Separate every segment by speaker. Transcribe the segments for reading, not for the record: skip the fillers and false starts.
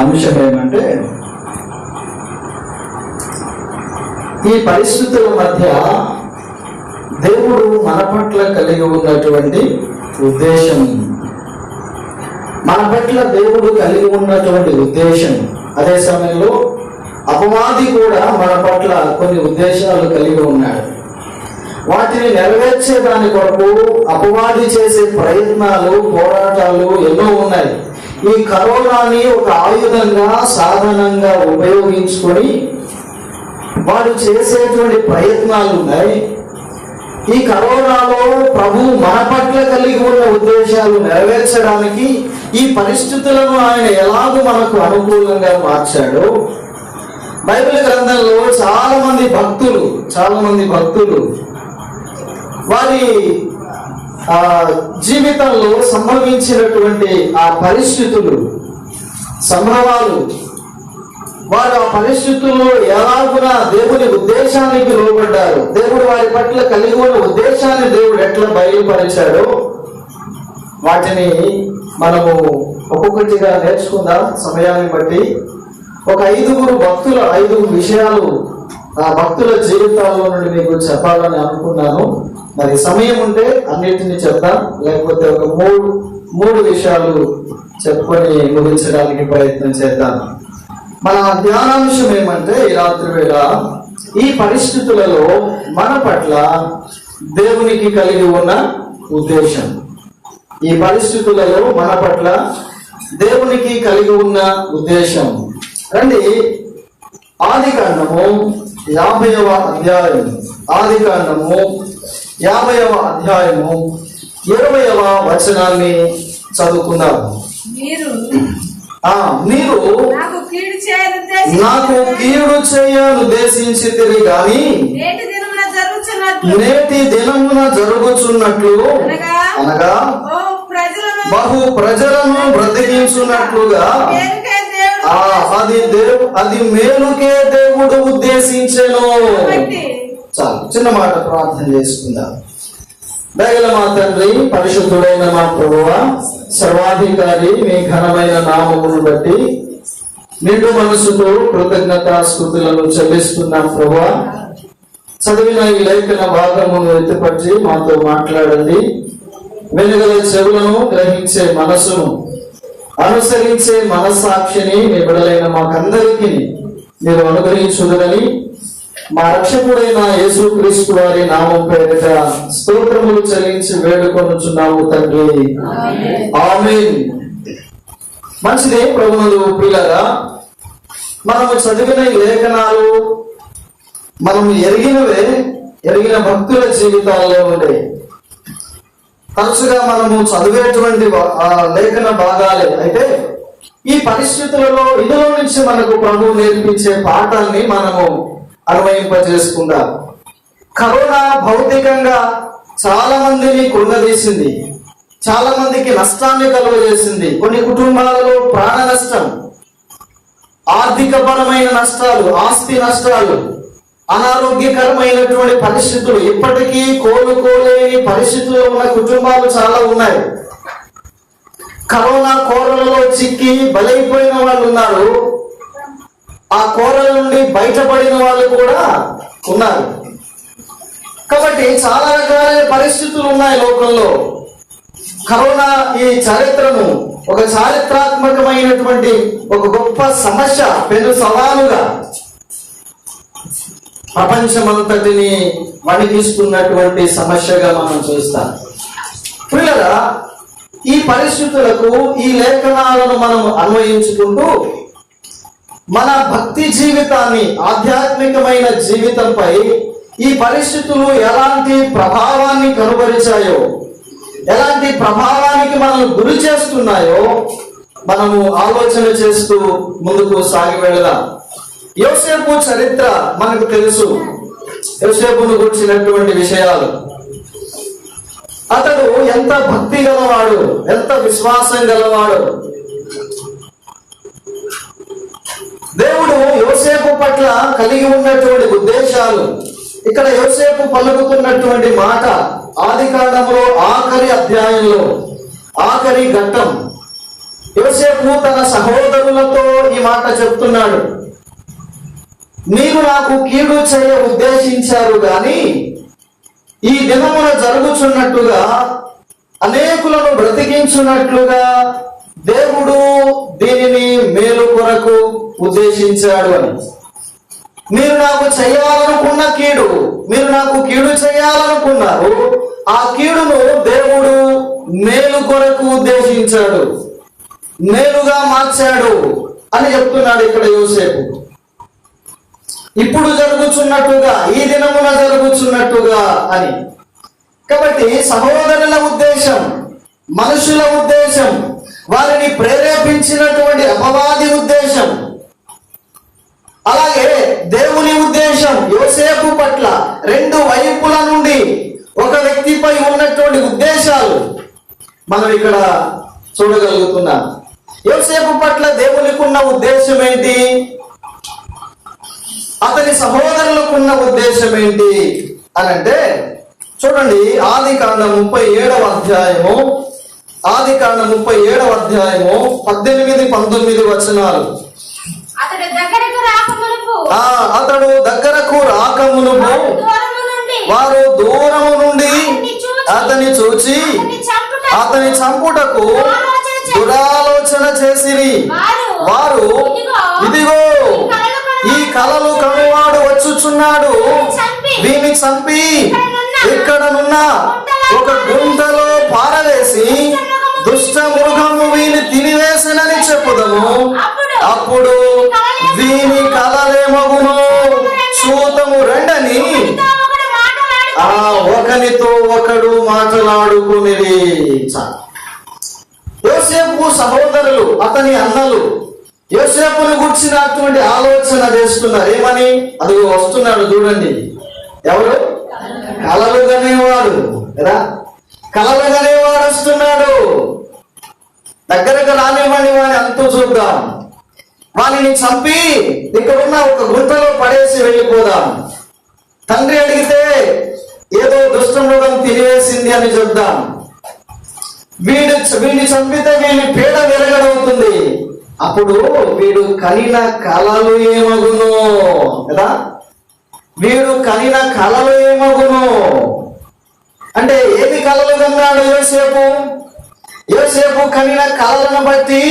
Speaker 1: అంశం ఏమంటే, ఈ పరిస్థితుల మధ్య దేవుడు మన పట్ల కలిగి ఉన్నటువంటి ఉద్దేశం, మన పట్ల దేవుడు కలిగి ఉన్నటువంటి ఉద్దేశం, అదే సమయంలో అపవాది కూడా మన పట్ల కొన్ని ఉద్దేశాలు కలిగి ఉన్నాడు. వాటిని నెరవేర్చే దాని కొరకు అపవాది చేసే ప్రయత్నాలు, పోరాటాలు ఎన్నో ఉన్నాయి. ఈ కరోనాని ఒక ఆయుధంగా, సాధనంగా ఉపయోగించుకొని వాడు చేసేటువంటి ప్రయత్నాలు ఉన్నాయి. ఈ కరోనాలో ప్రభు మన పట్ల కలిగి ఉన్న ఉద్దేశాలు నెరవేర్చడానికి ఈ పరిస్థితులను ఆయన ఎలాగో మనకు అనుకూలంగా మార్చాడు. బైబిల్ గ్రంథంలో చాలా మంది భక్తులు వారి జీవితంలో సంభవించినటువంటి ఆ పరిస్థితులు, సంభవాలు, వారు ఆ పరిస్థితుల్లో ఎలాగునా దేవుని ఉద్దేశానికి లోబడ్డారు, దేవుడు వారి పట్ల కలిగి ఉన్న ఉద్దేశాన్ని దేవుడు ఎట్లా బయలుపరిచాడో వాటిని మనము ఒక్కొక్కటిగా నేర్చుకుందాం సమయాన్ని బట్టి. ఒక 5 విషయాలు ఆ భక్తుల జీవితాల్లో నుండి మీకు చెప్పాలని అనుకున్నాను. మరి సమయం ఉంటే అన్నిటిని చెప్తాం, లేకపోతే ఒక మూడు విషయాలు చెప్పుకొని ముగించడానికి ప్రయత్నం చేద్దాం. మన ధ్యానాంశం ఏమంటే, ఈ రాత్రి వేళ ఈ పరిస్థితులలో మన పట్ల దేవునికి కలిగి ఉన్న ఉద్దేశం, ఈ పరిస్థితులలో మన పట్ల దేవునికి కలిగి ఉన్న ఉద్దేశం. రండి, ఆదికాండము 50వ అధ్యాయం, ఆదికాండము 50వ అధ్యాయము 20వ వచనాన్ని చదువుకుందాము. మీరు నాకు కీడు చేయనుద్దేశించితిరి గాని నేటి దినమున జరుగుచున్నట్లు అనగా బహు ప్రజలను బ్రతికించున్నట్లుగా అది మేలుకే దేవుడు ఉద్దేశించెను. చాలు, చిన్న మాట ప్రార్థన చేసుకుందాం. దయగల మా తండ్రి, పరిశుద్ధుడైన మా ప్రభువా, సర్వాధికారి, మీ ఘనమైన నామమును బట్టి నిండు మనసుతో కృతజ్ఞతాస్తుతులను చెల్లిస్తున్నాం ప్రభువా. చదివిన ఈ లేఖన భాగమును ఎత్తిపట్టి మాతో మాట్లాడండి. వెలుగల చెవులను, గ్రహించే మనసును, అనుసరించే మనస్సాక్షిని మీ బిడ్డలైన మాకందరికీ మీరు అనుగ్రహించుదరని మా రక్షకుడైన యేసుక్రీస్తు వారి నామం పేరిట స్తోత్రములు చెల్లించి వేడుకొనుచున్నాము తండ్రి, ఆమేన్. మంచిదే ప్రభువులు ప్రియులారా, మనము చదివిన లేఖనాలు మనము ఎరిగిన భక్తుల జీవితాల్లో ఉండే తరచుగా మనము చదివేటువంటి లేఖన భాగాలే. అయితే ఈ పరిస్థితులలో ఇందులో నుంచి మనకు ప్రభువు నేర్పించే పాఠాన్ని మనము అన్వయింపజేసుకుందాం. కరోనా భౌతికంగా చాలా మందిని కృంగదీసింది, చాలా మందికి నష్టాన్ని కలుగజేసింది. కొన్ని కుటుంబాలలో ప్రాణ నష్టం, ఆర్థిక పరమైన నష్టాలు, ఆస్తి నష్టాలు, అనారోగ్యకరమైనటువంటి పరిస్థితులు, ఇప్పటికీ కోలుకోలేని పరిస్థితుల్లో ఉన్న కుటుంబాలు చాలా ఉన్నాయి. కరోనా కోరలలో చిక్కి బలైపోయిన వాళ్ళు ఉన్నారు, ఆ కోరల నుండి బయటపడిన వాళ్ళు కూడా ఉన్నారు. కాబట్టి చాలా రకాలైన పరిస్థితులు ఉన్నాయి లోకంలో. కరోనా ఈ చరిత్రను ఒక చారిత్రాత్మకమైనటువంటి ఒక గొప్ప సమస్య, పెను సవాలుగా ప్రపంచమంతటిని వణికిస్తున్నటువంటి సమస్యగా మనం చూస్తాం. ప్రియులారా, ఈ పరిస్థితులకు ఈ లేఖనాలను మనం అన్వయించుకుంటూ మన భక్తి జీవితాన్ని, ఆధ్యాత్మికమైన జీవితంపై ఈ పరిస్థితులు ఎలాంటి ప్రభావాన్ని కనుబరిచాయో, ఎలాంటి ప్రభావానికి మనం గురి చేస్తున్నాయో మనము ఆలోచన చేస్తూ ముందుకు సాగి వెళదాం. యోసేపు చరిత్ర మనకు తెలుసు, యోసేపును గురించినటువంటి విషయాలు. అతడు ఎంత భక్తి గలవాడు, ఎంత విశ్వాసం గలవాడు. దేవుడు యోసేపు పట్ల కలిగి ఉన్నటువంటి ఉద్దేశాలు, ఇక్కడ యోసేపు పలుకుతున్నటువంటి మాట ఆదికాండంలో ఆఖరి అధ్యాయంలో, ఆఖరి ఘట్టం యోసేపు తన సహోదరులతో ఈ మాట చెప్తున్నాడు, మీరు నాకు కీడు చేయ ఉద్దేశించారు గాని ఈ దినమున జరుగుచున్నట్టుగా అనేకులను బ్రతికించున్నట్లుగా దేవుడు దీనిని మేలు కొరకు ఉద్దేశించాడు అని. మీరు నాకు చేయాలనుకున్న కీడు, మీరు నాకు కీడు చేయాలనుకున్నారు, ఆ కీడును దేవుడు మేలు కొరకు ఉద్దేశించాడు, మేలుగా మార్చాడు అని చెప్తున్నాడు ఇక్కడ యోసేపు. ఇప్పుడు జరుగుతున్నట్టుగా, ఈ దినమున జరుగుతున్నట్టుగా అని. కాబట్టి సహోదరుల ఉద్దేశం, మనుషుల ఉద్దేశం, వారిని ప్రేరేపించినటువంటి అపవాది ఉద్దేశం, అలాగే దేవుని ఉద్దేశం యోసేపు పట్ల రెండు వైపుల నుండి ఒక వ్యక్తిపై ఉన్నటువంటి ఉద్దేశాలు మనం ఇక్కడ చూడగలుగుతున్నాం. యోసేపు పట్ల దేవునికి ఉన్న ఉద్దేశం ఏంటి, అతని సహోదరులకు ఉన్న ఉద్దేశం ఏంటి అని అంటే, చూడండి ఆదికాండం 37వ అధ్యాయము, ఆదికాండం 37వ అధ్యాయము 18-19 వచనాలు. అతడు దగ్గరకు రాకమునుపు వారు దూరము నుండి అతని చూచి అతని చంపుటకు దురాలోచన చేసిరి. వారు ఇదిగో ఈ కలలు కనువాడు వచ్చుచున్నాడు, వీని చంపి ఇక్కడనున్న ఒక గుంటలో పారవేసి దుష్ట మృగము వీని తినివేసనని చెప్పుదము. అప్పుడు వీని కలలేమగును, చూతము రెండని ఒకనితో ఒకడు మాట్లాడుకునేది. యోసేపు సహోదరులు, అతని అన్నలు యోసేపును గుర్చినటువంటి ఆలోచన చేస్తున్నారు. ఏమని? అది వస్తున్నాడు చూడండి, ఎవరు? కలలు గనేవాడు కదా, కలలు గనేవాడు వస్తున్నాడు. దగ్గరకు రానివ్వండి, వాడిని అంతూ చూద్దాం, వాడిని చంపి ఇక్కడున్న ఒక గుంటలో పడేసి వెళ్ళిపోదాం. తండ్రి అడిగితే ఏదో దుష్టమృగం తినేసింది అని చెప్దాం. వీడిని చంపితే వీడి పీడ వెలగడవుతుంది. అప్పుడు వీడు కనిన కలలు ఏమగును కదా, వీడు కనిన కలలు ఏమగును అంటే ఏమి కలలు కన్నాడు యోసేపు? యోసేపు కనిన కలలను బట్టి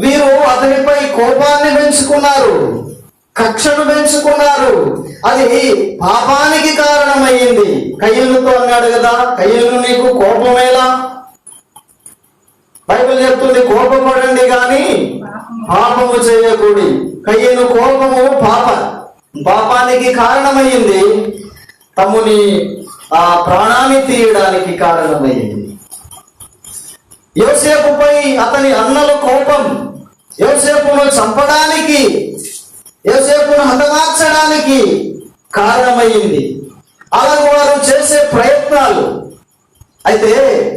Speaker 1: వీరు అతనిపై కోపాన్ని పెంచుకున్నారు, కక్షను పెంచుకున్నారు. అది పాపానికి కారణమయ్యింది. కయ్యూనుతో అన్నాడు కదా, కయ్యూను నీకు కోపమేలా? బైబిల్ చెప్తుంది కోపపడండి కానీ పాపము చేయకూడి. కయ్యూను కోపము పాపానికి కారణమయ్యింది, తమ్ముని ప్రాణాన్ని తీయడానికి కారణమయ్యింది. యోసేపుపై అతని అన్నల కోపం యోసేపును చంపడానికి, యోసేపును హతమార్చడానికి కారణమయ్యింది. అలాగే వారు చేసే ప్రయత్నాలు. అయితే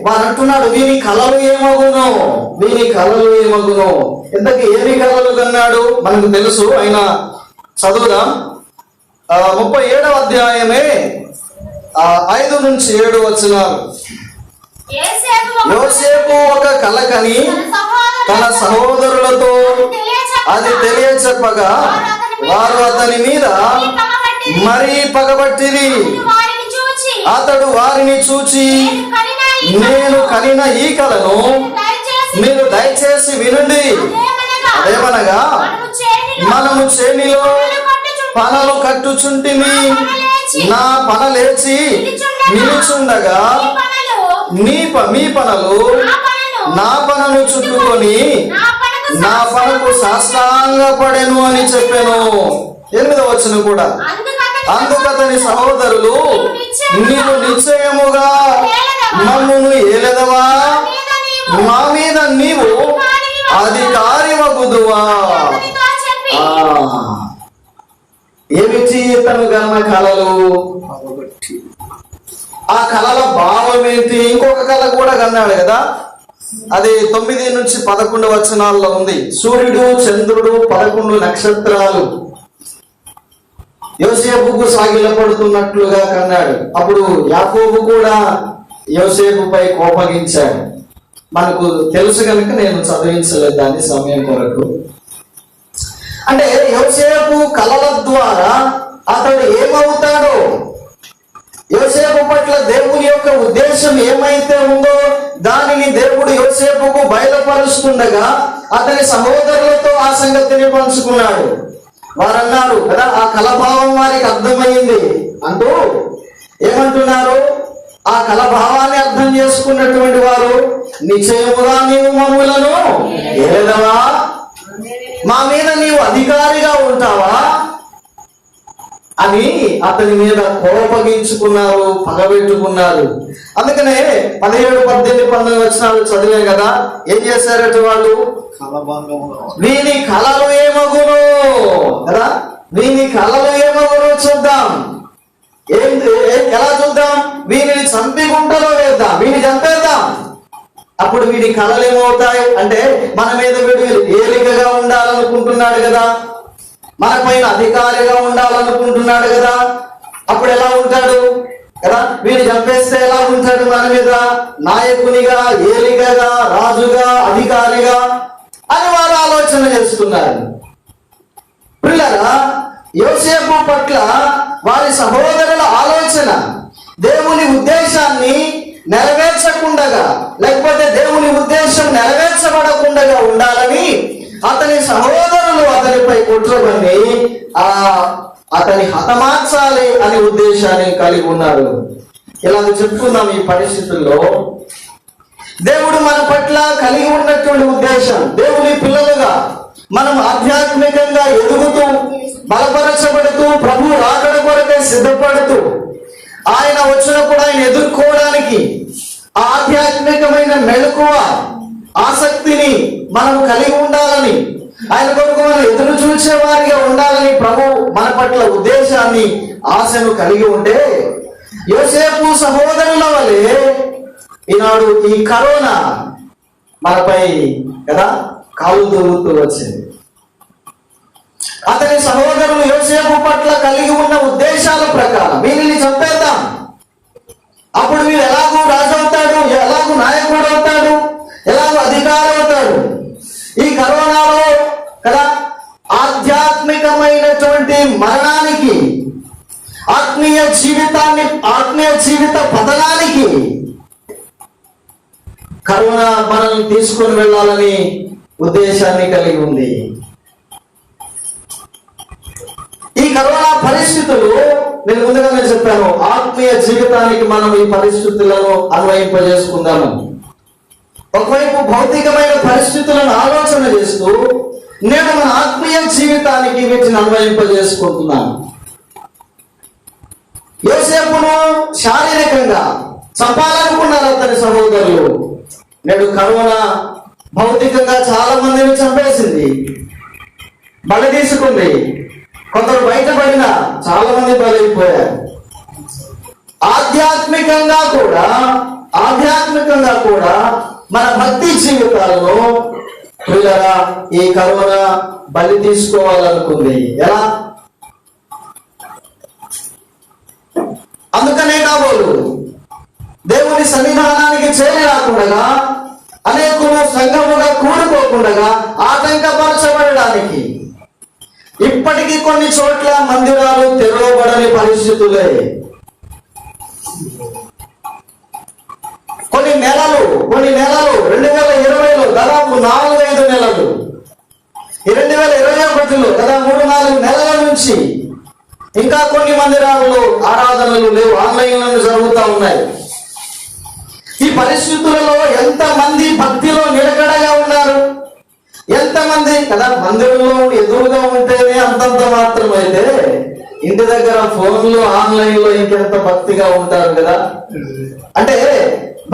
Speaker 1: వారు అంటున్నాడు, వీని కలలు ఏమగునో, వీని కలలు ఏమగునో. ఇంతకీ ఏమి కలలు కన్నాడు మనకు తెలుసు. ఆయన చదువుదాం. 37వ అధ్యాయమే 5-7 వచనాలు. యోసేపు ఒక కల కని తన సహోదరులతో అది తెలియచెప్పగా వారు అతని మీద మరీ పగబట్టిరి. అతడు వారిని చూచి, నేను కనిన ఈ కలను మీరు దయచేసి వినండి. అదేమనగా, మనము చేనిలో పనలు కట్టుచుంటిమి, నా పన లేచి నిలుచుండగా మీ పనలు నా పనను చుట్టుకొని నా పనకు సాష్టాంగపడెను అని చెప్పాను. 8వ వచనం కూడా. అందుకతని సహోదరులు, నీవు నిశ్చయముగా మమ్మును ఏలెదవా, మా మీద నీవు అధికారి వగుదువా. ఏమిటి తను గన్న కలలు? ఆ కళల భావం ఏంటి? ఇంకొక కళ కూడా కన్నాడు కదా, అది 9-11 వచనాల్లో ఉంది. సూర్యుడు, చంద్రుడు, 11 నక్షత్రాలు యోసేపుకు సాగిలపడుతున్నట్లుగా కన్నాడు. అప్పుడు యాకోబు కూడా యోసేపుపై కోపగించాడు. మనకు తెలుసు కనుక నేను చదివించలేదు దాన్ని సమయం కొరకు. అంటే యోసేపు కలల ద్వారా అతడు ఏమవుతాడో, యోసేపు పట్ల దేవుని యొక్క ఉద్దేశం ఏమైతే ఉందో దానిని దేవుడు యోసేపుకు బయలుపరుస్తుండగా అతని సహోదరులతో ఆ సంగతిని పంచుకున్నాడు. వారు అన్నారు కదా, ఆ కలభావం వారికి అర్థమైంది అంటూ ఏమంటున్నారు, ఆ కలభావాన్ని అర్థం చేసుకున్నటువంటి వారు, నిశ్చయముగా నీవు మమ్ములను ఏలదవా, మా మీద నీవు అధికారిగా ఉంటావా అని అతని మీద కోపగించుకున్నారు, పగబెట్టుకున్నారు. అందుకనే 17, 18, 19 వచనాలు చదివే కదా, ఏం చేశారట వాళ్ళు, వీని కలలు ఏమగును కదా, వీని కలలు ఏమగును చూద్దాం. ఎలా చూద్దాం, వీనిని చంపి గుంటలో వేద్దాం, వీని చంపేద్దాం. అప్పుడు వీడి కళలు ఏమవుతాయి అంటే, మన మీద వీడు ఏలికగా ఉండాలనుకుంటున్నాడు కదా, మన పైన అధికారిగా ఉండాలనుకుంటున్నాడు కదా, అప్పుడు ఎలా ఉంటాడు కదా, వీడిని చంపేస్తే ఎలా ఉంటాడు, మన మీద నాయకునిగా, ఏలికగా, రాజుగా, అధికారిగా అని వారు ఆలోచన చేస్తున్నారు. పిల్లరా, యోసేపు పట్ల వారి సహోదరుల ఆలోచన దేవుని ఉద్దేశాన్ని నెరవేర్చకుండగా, లేకపోతే దేవుని ఉద్దేశం నెరవేర్చబడకుండా ఉండాలని అతని సహోదరులు అతనిపై కుట్రబడి అతని హతమార్చాలి అనే ఉద్దేశాన్ని కలిగి ఉన్నారు. ఇలా చెప్పుకుందాం. ఈ పరిస్థితుల్లో దేవుడు మన పట్ల కలిగి ఉన్నటువంటి ఉద్దేశం, దేవుని పిల్లలుగా మనం ఆధ్యాత్మికంగా ఎదుగుతూ, బలపరచబడుతూ, ప్రభు రాకడ కొరకే సిద్ధపడుతూ, ఆయన వచ్చినప్పుడు ఆయన ఎదుర్కోవడానికి ఆధ్యాత్మికమైన మెలకువ, ఆసక్తిని మనం కలిగి ఉండాలని, ఆయన కొరకు మనం ఎదురు చూసే వారిగా ఉండాలని ప్రభు మన పట్ల ఉద్దేశాన్ని, ఆశను కలిగి ఉంటే, యోసేపు సహోదరుల వలె ఈనాడు ఈ కరోనా మనపై కదా కాలు దూరుతూ వచ్చింది. అతని సహోదరులు యోసేపు పట్ల కలిగి ఉన్న ఉద్దేశాల ప్రకారం వీరిని చంపేద్దాం, అప్పుడు వీరు ఎలాగూ రాజు అవుతాడు, ఎలాగూ నాయకుడు అవుతాడు, ఎలాగూ అధికారం అవుతాడు. ఈ కరోనాలో కదా ఆధ్యాత్మికమైనటువంటి మరణానికి, ఆత్మీయ జీవిత పతనానికి కరోనా మనల్ని తీసుకొని వెళ్ళాలని ఉద్దేశాన్ని కలిగి ఉంది. ఈ కరోనా పరిస్థితులు నేను ముందుగానే చెప్పాను, ఆత్మీయ జీవితానికి మనం ఈ పరిస్థితులను అన్వయింపజేసుకుందాము. ఒకవైపు భౌతికమైన పరిస్థితులను ఆలోచన చేస్తూ నేను మన ఆత్మీయ జీవితానికి వీటిని అన్వయింపజేసుకుంటున్నాను. యోసేపును శారీరకంగా చంపాలనుకున్నారు అతని సహోదరులు. నేడు కరోనా భౌతికంగా చాలా మందిని చంపేసింది, బలి తీసుకుంది. కొందరు బయటపడిన చాలా మంది బలైపోయారు. ఆధ్యాత్మికంగా కూడా మన భక్తి జీవితాలను పిల్లరా ఈ కరోనా బలి తీసుకోవాలనుకుంది. ఎలా? అందుకనే కాబోలు దేవుని సన్నిధానానికి చేరి రాకుండా, అనేకులు సంఘముగా కూడుకోకుండా ఆటంకపరచబడడానికి ఇప్పటికీ కొన్ని చోట్ల మందిరాలు తెరవబడని పరిస్థితులే. కొన్ని నెలలు 2020లో దాదాపు 4-5 నెలలు, 2021లో దాదాపు 3-4 నెలల నుంచి ఇంకా కొన్ని మందిరాల్లో ఆరాధనలు లేవు, ఆన్లైన్లో జరుగుతూ ఉన్నాయి. ఈ పరిస్థితులలో ఎంతమంది భక్తిలో నిలకడగా ఉన్నారు, ఎంతమంది కదా మందిరంలో ఎదురుగా ఉంటేనే అంతంత మాత్రమైతే ఇంటి దగ్గర ఫోన్లో ఆన్లైన్లో ఇంకెంత భక్తిగా ఉంటారు కదా. అంటే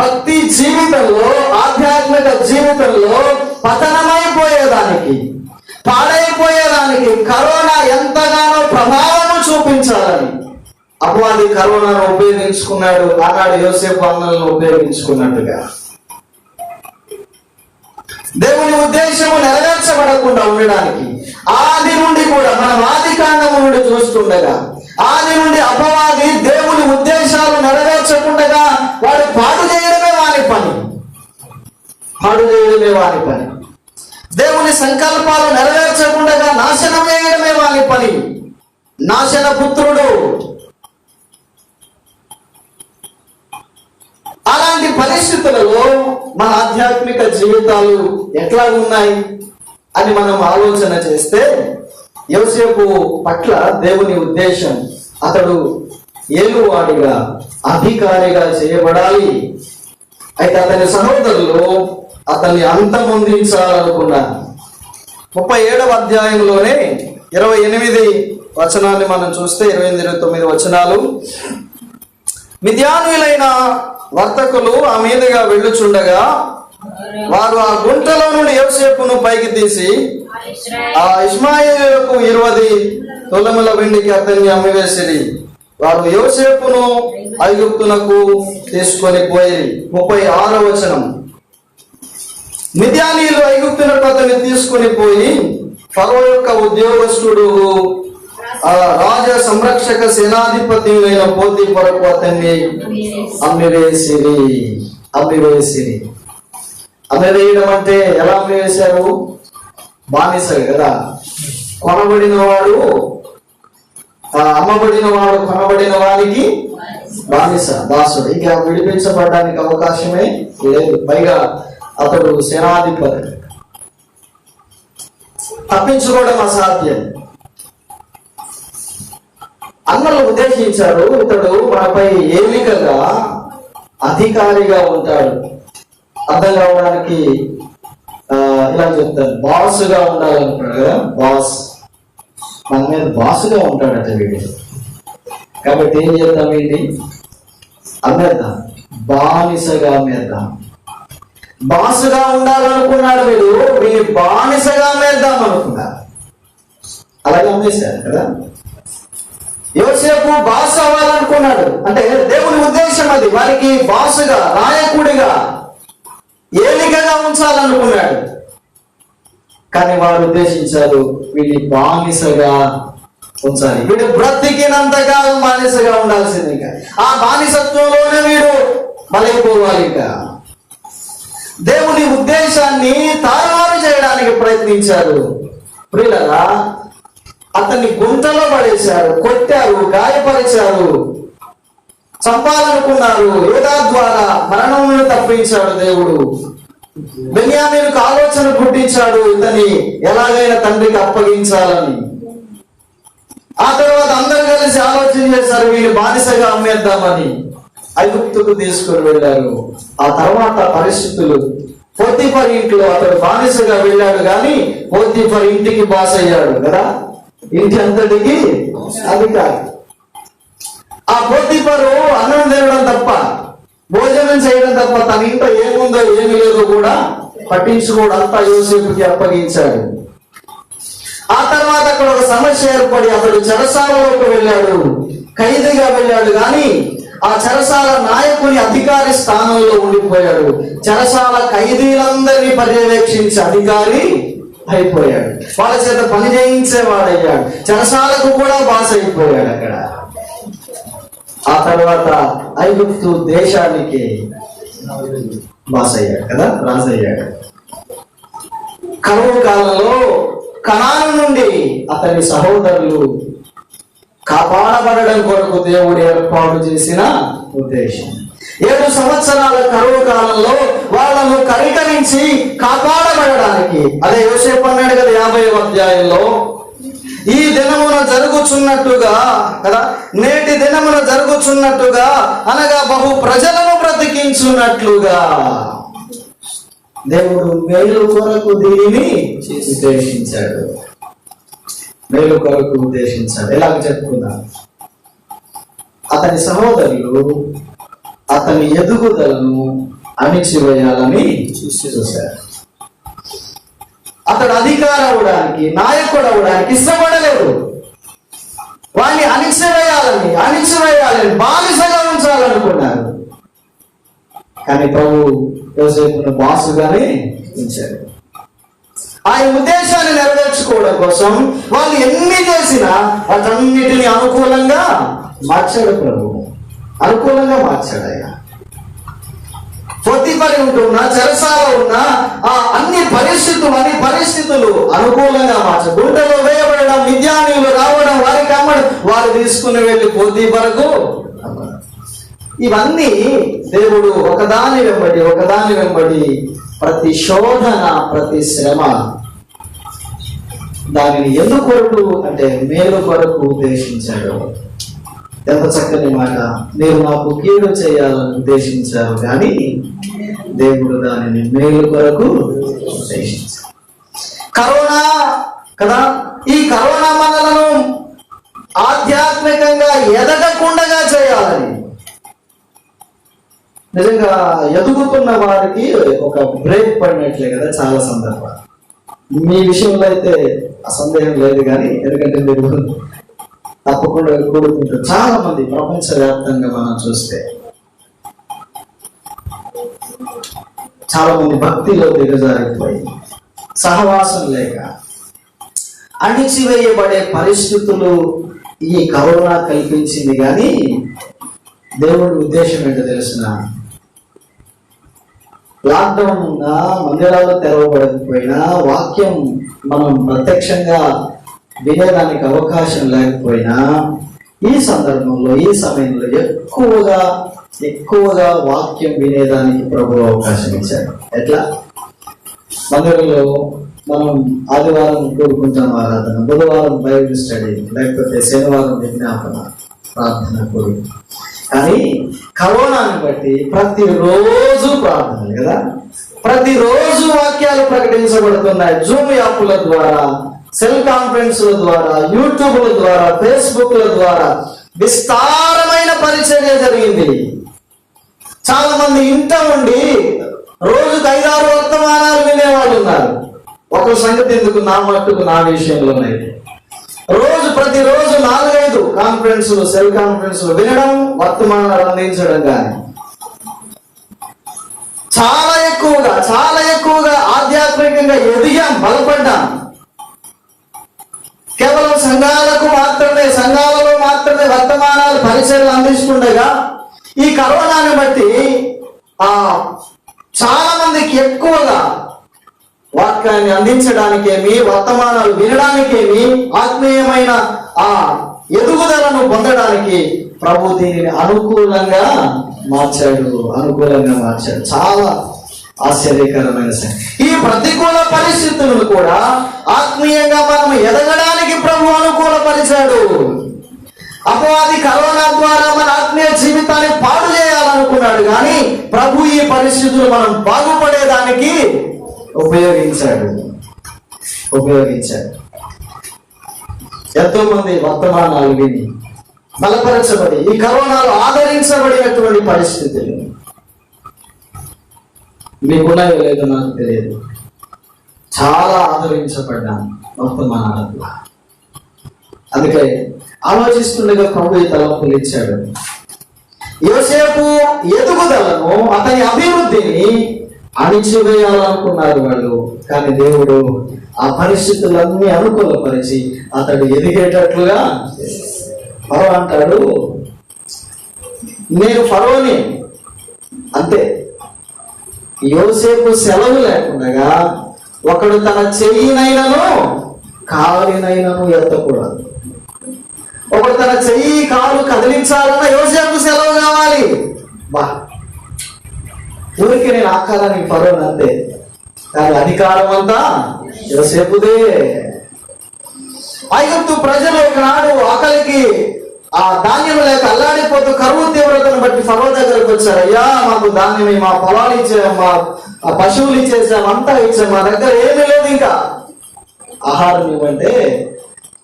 Speaker 1: భక్తి జీవితంలో, ఆధ్యాత్మిక జీవితంలో పతనమైపోయేదానికి, పాడైపోయేదానికి కరోనా ఎంతగానో ప్రభావం చూపించాలని అపవాది కరోనాను ఉపయోగించుకున్నాడు. ఆనాడు యోసేపు అన్నలను ఉపయోగించుకున్నట్టుగా దేవుని ఉద్దేశము నెరవేర్చబడకుండా ఉండడానికి ఆది నుండి కూడా మనం ఆది కాండము నుండి చూస్తుండగా, ఆది నుండి అపవాది దేవుని ఉద్దేశాలు నెరవేర్చకుండా వాడు పాడు చేయడమే వాని పని. పాడు చేయడమే వారి పని. దేవుని సంకల్పాలు నెరవేర్చకుండా నాశనం వేయడమే వారి పని. నాశన పుత్రుడు. అలాంటి పరిస్థితులలో మన ఆధ్యాత్మిక జీవితాలు ఎట్లా ఉన్నాయి అని మనం ఆలోచన చేస్తే, యోసేపు పట్ల దేవుని ఉద్దేశం అతడు ఏలువాడిగా, అధికారిగా చేయబడాలి. అయితే అతని సహోదరులు అతన్ని అంతమొందించాలనుకున్నారు. 37వ అధ్యాయంలోనే 28 వచనాన్ని మనం చూస్తే, 28, 29 వచనాలు. మిద్యానీయులైన వర్తకులు ఆ మీదుగా వెళ్ళుచుండగా వారు ఆ గుంటలో నుండి యోసేపును పైకి తీసి ఆ ఇష్మాయేలులకు 20 తులముల వెండికి అతన్ని అమ్మివేసిరి. వారు యోసేపును ఐగుప్తునకు తీసుకొని పోయి. 36వ వచనం. మిద్యానీయులు ఐగుప్తునకు అతన్ని తీసుకొని పోయి ఫరో యొక్క ఉద్యోగస్తుడు రాజ సంరక్షక సేనాధిపతి అయిన పోతీఫరకు అతన్ని అమ్మివేసిరి. అమ్మివేయడం అంటే ఎలా అమ్మివేశారు? బానిస కదా. కొనబడిన వాడు, అమ్మబడిన వాడు కొనబడిన వారికి బానిస, దాసుడు. ఇంకా విడిపించబడడానికి అవకాశమే లేదు. పైగా అతడు సేనాధిపతి. తప్పించుకోవడం అసాధ్యం. అన్నలు ఉద్దేశించారు, ఇతడు మనపై ఏలికగా, అధికారిగా ఉంటాడు. అర్థం కావడానికి ఇలా చెప్తారు, బాసుగా ఉండాలనుకున్నాడు కదా. బాస్ మన మీద బాసుగా ఉంటాడట వీడు. కాబట్టి ఏం చేద్దాం? ఏంటి అమ్మేద్దాం, బానిసగా అమ్మేద్దాం. బాసుగా ఉండాలనుకున్నాడు వీడు, వీడి బానిసగా అమ్మేద్దాం అనుకున్నాడు. అలాగే అమ్మేశారు కదా. యోసేపు బాస్ అవ్వాలనుకున్నాడు. అంటే దేవుని ఉద్దేశం అది. వారికి బాసుగా, నాయకుడిగా, ఏలికగా ఉంచాలనుకున్నాడు. కానీ వారు ఉద్దేశించారు వీడి బానిసగా ఉంచాలి. వీడు బ్రతికినంతగా బానిసగా ఉండాల్సింది. ఆ బానిసత్వంలోనే వీడు బలైపోవాలి. దేవుని ఉద్దేశాన్ని తారుమారు చేయడానికి ప్రయత్నించారు. ప్రియులారా, అతన్ని గుంటలో పడేశారు, కొట్టారు, గాయపరిచారు, చంపాలనుకున్నారు. యోధా ద్వారా మరణమును తప్పించాడు దేవుడు. బెన్యామీనుకు ఆలోచన పుట్టించాడు, ఇతని ఎలాగైనా తండ్రికి అప్పగించాలని. ఆ తర్వాత అందరూ కలిసి ఆలోచన చేశారు, వీళ్ళు బానిసగా అమ్మేద్దామని. ఐగుప్తుకు తీసుకుని వెళ్ళారు. ఆ తర్వాత పరిస్థితులు, పోతీఫర్ ఇంట్లో అతడు బానిసగా వెళ్ళాడు, కానీ పోతీఫర్ ఇంటికి బాస్ అయ్యాడు కదా. ఇంటి అంతటికి అధికారి. ఆ పోతీఫరు అన్నం తినడం తప్ప, భోజనం చేయడం తప్ప తన ఇంట్లో ఏముందో ఏమి లేదో కూడా పట్టించుకోవడం. అంతా యోసేపుకి అప్పగించాడు. ఆ తర్వాత అక్కడ ఒక సమస్య ఏర్పడి అతడు చెరసాలలోకి వెళ్ళాడు, ఖైదీగా వెళ్ళాడు. కానీ ఆ చెరసాల నాయకుని అధికారి స్థానంలో ఉండిపోయాడు. చెరసాల ఖైదీలందరినీ పర్యవేక్షించే అధికారి అయిపోయాడు. వాళ్ళ చేత పని చేయించేవాడయ్యాడు. చెరసాలకు కూడా బాస్ అయిపోయాడు అక్కడ. ఆ తర్వాత ఐగుప్తు దేశానికి బాస్ అయ్యాడు కదా, రాజు అయ్యాడు. కరువు కాలంలో కనాను నుండి అతని సహోదరులు కాపాడబడడం కొరకు దేవుడు ఏర్పాటు చేసిన ఉద్దేశం. 7 సంవత్సరాల కరువు కాలంలో వాళ్ళను కనికరించి కాపాడబడడానికి. అదే యోసేపు అన్నాడు కదా 50వ అధ్యాయంలో, ఈ దినమున జరుగుచున్నట్టుగా కదా, నేటి దినమున జరుగుచున్నట్టుగా, అనగా బహు ప్రజలను బ్రతికించున్నట్లుగా దేవుడు మేలు కొరకు దీనిని ఉద్దేశించాడు. మేలు కొరకు ఉద్దేశించాడు. ఎలాగ చెప్పుకుందాం? అతని సహోదరులు అతని ఎదుగుదలను అణిచివేయాలని చూశారు. అతడు అధికారం అవడానికి, నాయకుడు అవడానికి ఇష్టపడలేదు. వాడిని అణిచివేయాలని బానిసగా ఉంచాలనుకున్నారు. కానీ ప్రభు యోసేపును బాసుగానే ఉంచాడు. ఆయన ఉద్దేశాన్ని నెరవేర్చుకోవడం కోసం వాళ్ళు ఎన్ని చేసినా వాటన్నిటిని అనుకూలంగా మార్చాడు ప్రభు. అనుకూలంగా మార్చాడు ఆయన. తీపరి ఉంటున్నా, చెరసాల ఉన్నా ఆ అన్ని పరిస్థితులు అనుకూలంగా మార్చారు. గుంటలో వేయబడడం, మిద్యానీయులు రావడం, వారికి అమ్మడం, వారు తీసుకుని వెళ్ళి పోతీ వరకు. ఇవన్నీ దేవుడు ఒకదాని వెంబడి ప్రతి శోధన, ప్రతి శ్రమ దానిని ఎందుకు కొరకు అంటే మేలు కొరకు ఉద్దేశించాడు. ఎంత చక్కని మాట. మీరు నాకు కీడు చేయాలని ఉద్దేశించారు కానీ దేవుడు దానిని మేలు కొరకు ఉద్దేశించారు. కరోనా కదా, ఈ కరోనా మనలను ఆధ్యాత్మికంగా ఎదగకుండా చేయాలని, నిజంగా ఎదుగుతున్న వారికి ఒక బ్రేక్ పడినట్లే కదా చాలా సందర్భాలు. మీ విషయంలో అయితే అసందేహం లేదు కానీ, ఎందుకంటే మీరు తప్పకుండా కూడుకుంటారు. చాలా మంది ప్రపంచవ్యాప్తంగా మనం చూస్తే చాలా మంది భక్తిలో దిగజారిపోయి, సహవాసం లేక అణిచివేయబడే పరిస్థితులు ఈ కరోనా కల్పించింది. కానీ దేవుడి ఉద్దేశం ఏంటో తెలిసిన, లాక్డౌన్ ఉన్నా, మందిరాలు తెరవబడకపోయినా, వాక్యం మనం ప్రత్యక్షంగా వినేదానికి అవకాశం లేకపోయినా, ఈ సందర్భంలో ఈ సమయంలో ఎక్కువగా వాక్యం వినేదానికి ప్రభు అవకాశం ఇచ్చాడు. ఎట్లా? మందిరంలో మనం ఆదివారం కూడుకుంటాం ఆరాధన, బుధవారం బైబిల్ స్టడీ, లేకపోతే శనివారం విజ్ఞాపన ప్రార్థన కూడు. కానీ కరోనాని బట్టి ప్రతిరోజు ప్రార్థనలు కదా, ప్రతిరోజు వాక్యాలు ప్రకటించబడుతున్నాయి. జూమ్ యాప్ల ద్వారా, సెల్ కాన్ఫరెన్స్ల ద్వారా, యూట్యూబ్ల ద్వారా, ఫేస్బుక్ల ద్వారా విస్తారమైన పరిచర్య జరిగింది. చాలా మంది ఇంట ఉండి రోజుకు 5-6 వర్తమానాలు వినేవాళ్ళు ఉన్నారు. ఒక సంగతి ఎందుకు, నా మట్టుకు నా విషయంలోనైతే ప్రతిరోజు 4-5 కాన్ఫరెన్సులు, సెల్ కాన్ఫరెన్సులు వినడం, వర్తమానాలు అందించడం కానీ చాలా ఎక్కువగా ఆధ్యాత్మికంగా ఎదిగాం, బలపడ్డాం. కేవలం సంఘాలలో మాత్రమే వర్తమానాలు, పరిచయాలు అందిస్తుండగా ఈ కరోనాని బట్టి చాలా మందికి ఎక్కువగా వాక్యాన్ని అందించడానికేమి, వర్తమానాలు వినడానికేమి, ఆత్మీయమైన ఎదుగుదలను పొందడానికి ప్రభు దీనిని అనుకూలంగా మార్చాడు. చాలా ఆశ్చర్యకరమైన సంగతి. ఈ ప్రతికూల పరిస్థితులను కూడా ఆత్మీయంగా మనం ఎదగడానికి ప్రభు అనుకూలపరిచాడు. అపవాది కరోనా ద్వారా మన ఆత్మీయ జీవితాన్ని పాడు చేయాలనుకున్నాడు కానీ ప్రభు ఈ పరిస్థితులు మనం బాగుపడేదానికి ఉపయోగించాడు. ఎంతో మంది వర్తమానాలు విని బలపరచబడి ఈ కరోనాలో ఆదరించబడినటువంటి పరిస్థితులు మీకున్నాయో లేదో నాకు తెలియదు. చాలా ఆదరించబడ్డాను వర్తమానాలకు. అందుకే ఆలోచిస్తుండగా ప్రభు ఈ తలంపులు ఇచ్చాడు. యోసేపు ఎదుగుదలను, అతని అభివృద్ధిని అణిచివేయాలనుకున్నారు వాళ్ళు. కానీ దేవుడు ఆ పరిస్థితులన్నీ అనుకూలపరిచి అతడు ఎదిగేటట్లుగా. ఫరో అంటాడు, నేను ఫరోని అంతే. యోసేపు సెలవు లేకుండా ఒకడు తన చెయ్యినైనను కాలినైనను ఎత్తకూడదు. ఒకడు తన చెయ్యి కాలు కదిలించాలన్నా యోసేపు సెలవు కావాలి. ఊరికి నేను ఆకారానికి ఫరోని అంతే, కానీ అధికారం అంతా యోసేపుదే. ఐగుప్తు ప్రజలు ఒకనాడు ఆకలికి ధాన్యం లేక అల్లాడిపోతూ కరువు తీవ్రతను బట్టి ఫరో దగ్గరకు వచ్చారు. అయ్యా, మాకు ధాన్యం, మా పొలాలు ఇచ్చాం, మా పశువులు ఇచ్చేసాం, అంతా ఇచ్చాం, మా దగ్గర ఏమీ లేదు, ఇంకా ఆహారం ఇవ్వంటే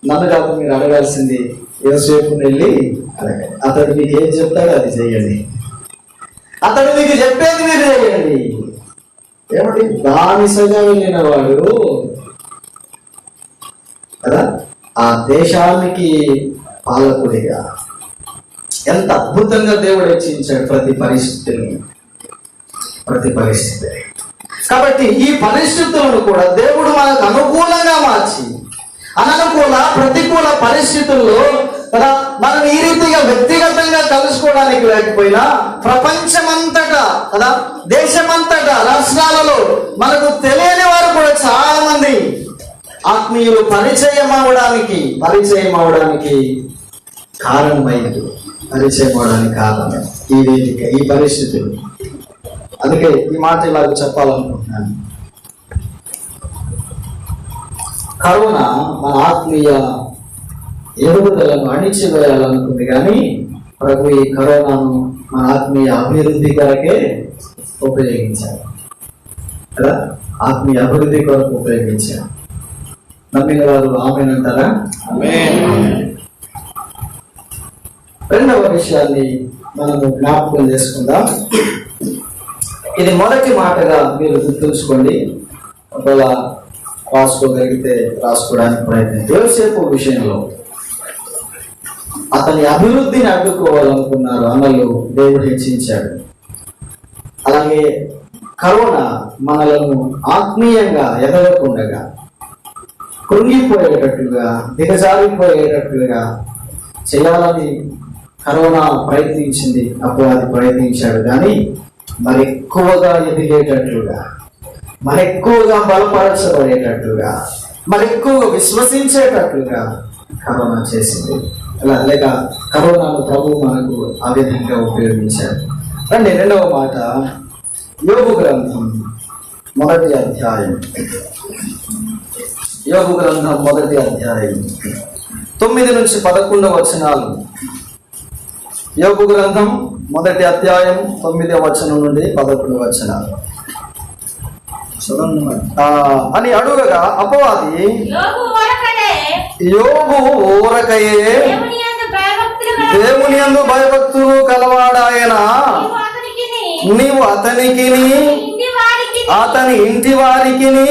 Speaker 1: నన్ను కాదు మీరు అడగాల్సింది యోసేపుని వెళ్ళి అడగండి. అతడు మీకు ఏం చెప్తాడో అది చెయ్యండి, అతడు మీకు చెప్పేది మీరు చేయండి. ఏమంటే బానిసగా వెళ్ళిన వాడు కదా ఆ దేశానికి పాలకుడిగా ఎంత అద్భుతంగా దేవుడు హెచ్చించాడు ప్రతి పరిస్థితిని. కాబట్టి ఈ పరిస్థితులను కూడా దేవుడు మనకు అనుకూలంగా మార్చి, ప్రతికూల పరిస్థితుల్లో కదా మనం ఈ రీతిగా వ్యక్తిగతంగా కలుసుకోవడానికి లేకపోయినా ప్రపంచమంతటా కదా దేశమంతటా రాష్ట్రాలలో మనకు తెలియని వారు కూడా చాలా మంది ఆత్మీయులు పరిచయం అవడానికి కారణమైంది. పరిచయం అవడానికి కారణం ఈ వేదిక, ఈ పరిస్థితులు. అందుకే ఈ మాట ఇలాగ చెప్పాలనుకుంటున్నాను. కరోనా మన ఆత్మీయ ఎదుగుదలను అణిచివేయాలనుకుంది, కానీ ప్రభు ఈ కరోనాను మన ఆత్మీయ అభివృద్ధి కొరకే ఉపయోగించారు కదా. ఆత్మీయ అభివృద్ధి కొరకు ఉపయోగించారు. నమ్మిన వారు ఆమేనంటారా? రెండవ విషయాన్ని మనము జ్ఞాపకం చేసుకుందాం. ఇది మొదటి మాటగా మీరు గుర్తుంచుకోండి. ఒకవేళ రాసుకోగలిగితే రాసుకోవడానికి ప్రయత్నం. యోసేపు విషయంలో అతని అభివృద్ధిని అడ్డుకోవాలనుకున్నారు అన్నలు దేవుడు హెచ్చించాడు. అలాగే కరోనా మనలను ఆత్మీయంగా ఎదగకుండగా, కృంగిపోయేటట్లుగా, దిగజారిపోయేటట్లుగా చేయాలని కరోనా ప్రయత్నించింది. అపవాది ప్రయత్నించాడు, కానీ మరి ఎక్కువగా ఎదిగేటట్లుగా, మరి ఎక్కువగా బలపరచబడేటట్లుగా, మరి ఎక్కువగా విశ్వసించేటట్లుగా కరోనా చేసింది. అలా లేక కరోనాను ప్రభు మనకు ఆ విధంగా ఉపయోగించాడు. రండి రెండవ మాట, యోబు గ్రంథం మొదటి అధ్యాయం. యోబు గ్రంథం మొదటి అధ్యాయం 9 నుంచి 11 వచనాలు. యోబు గ్రంథం మొదటి అధ్యాయం 9వ వచనం నుండి 11 వచనాలు. అని అడుగగా అపవాది, యోబు ఊరకయే దేవుని యందు భయభక్తులు కలవాడాయన, నీవు అతనికిని అతని ఇంటి వారికిని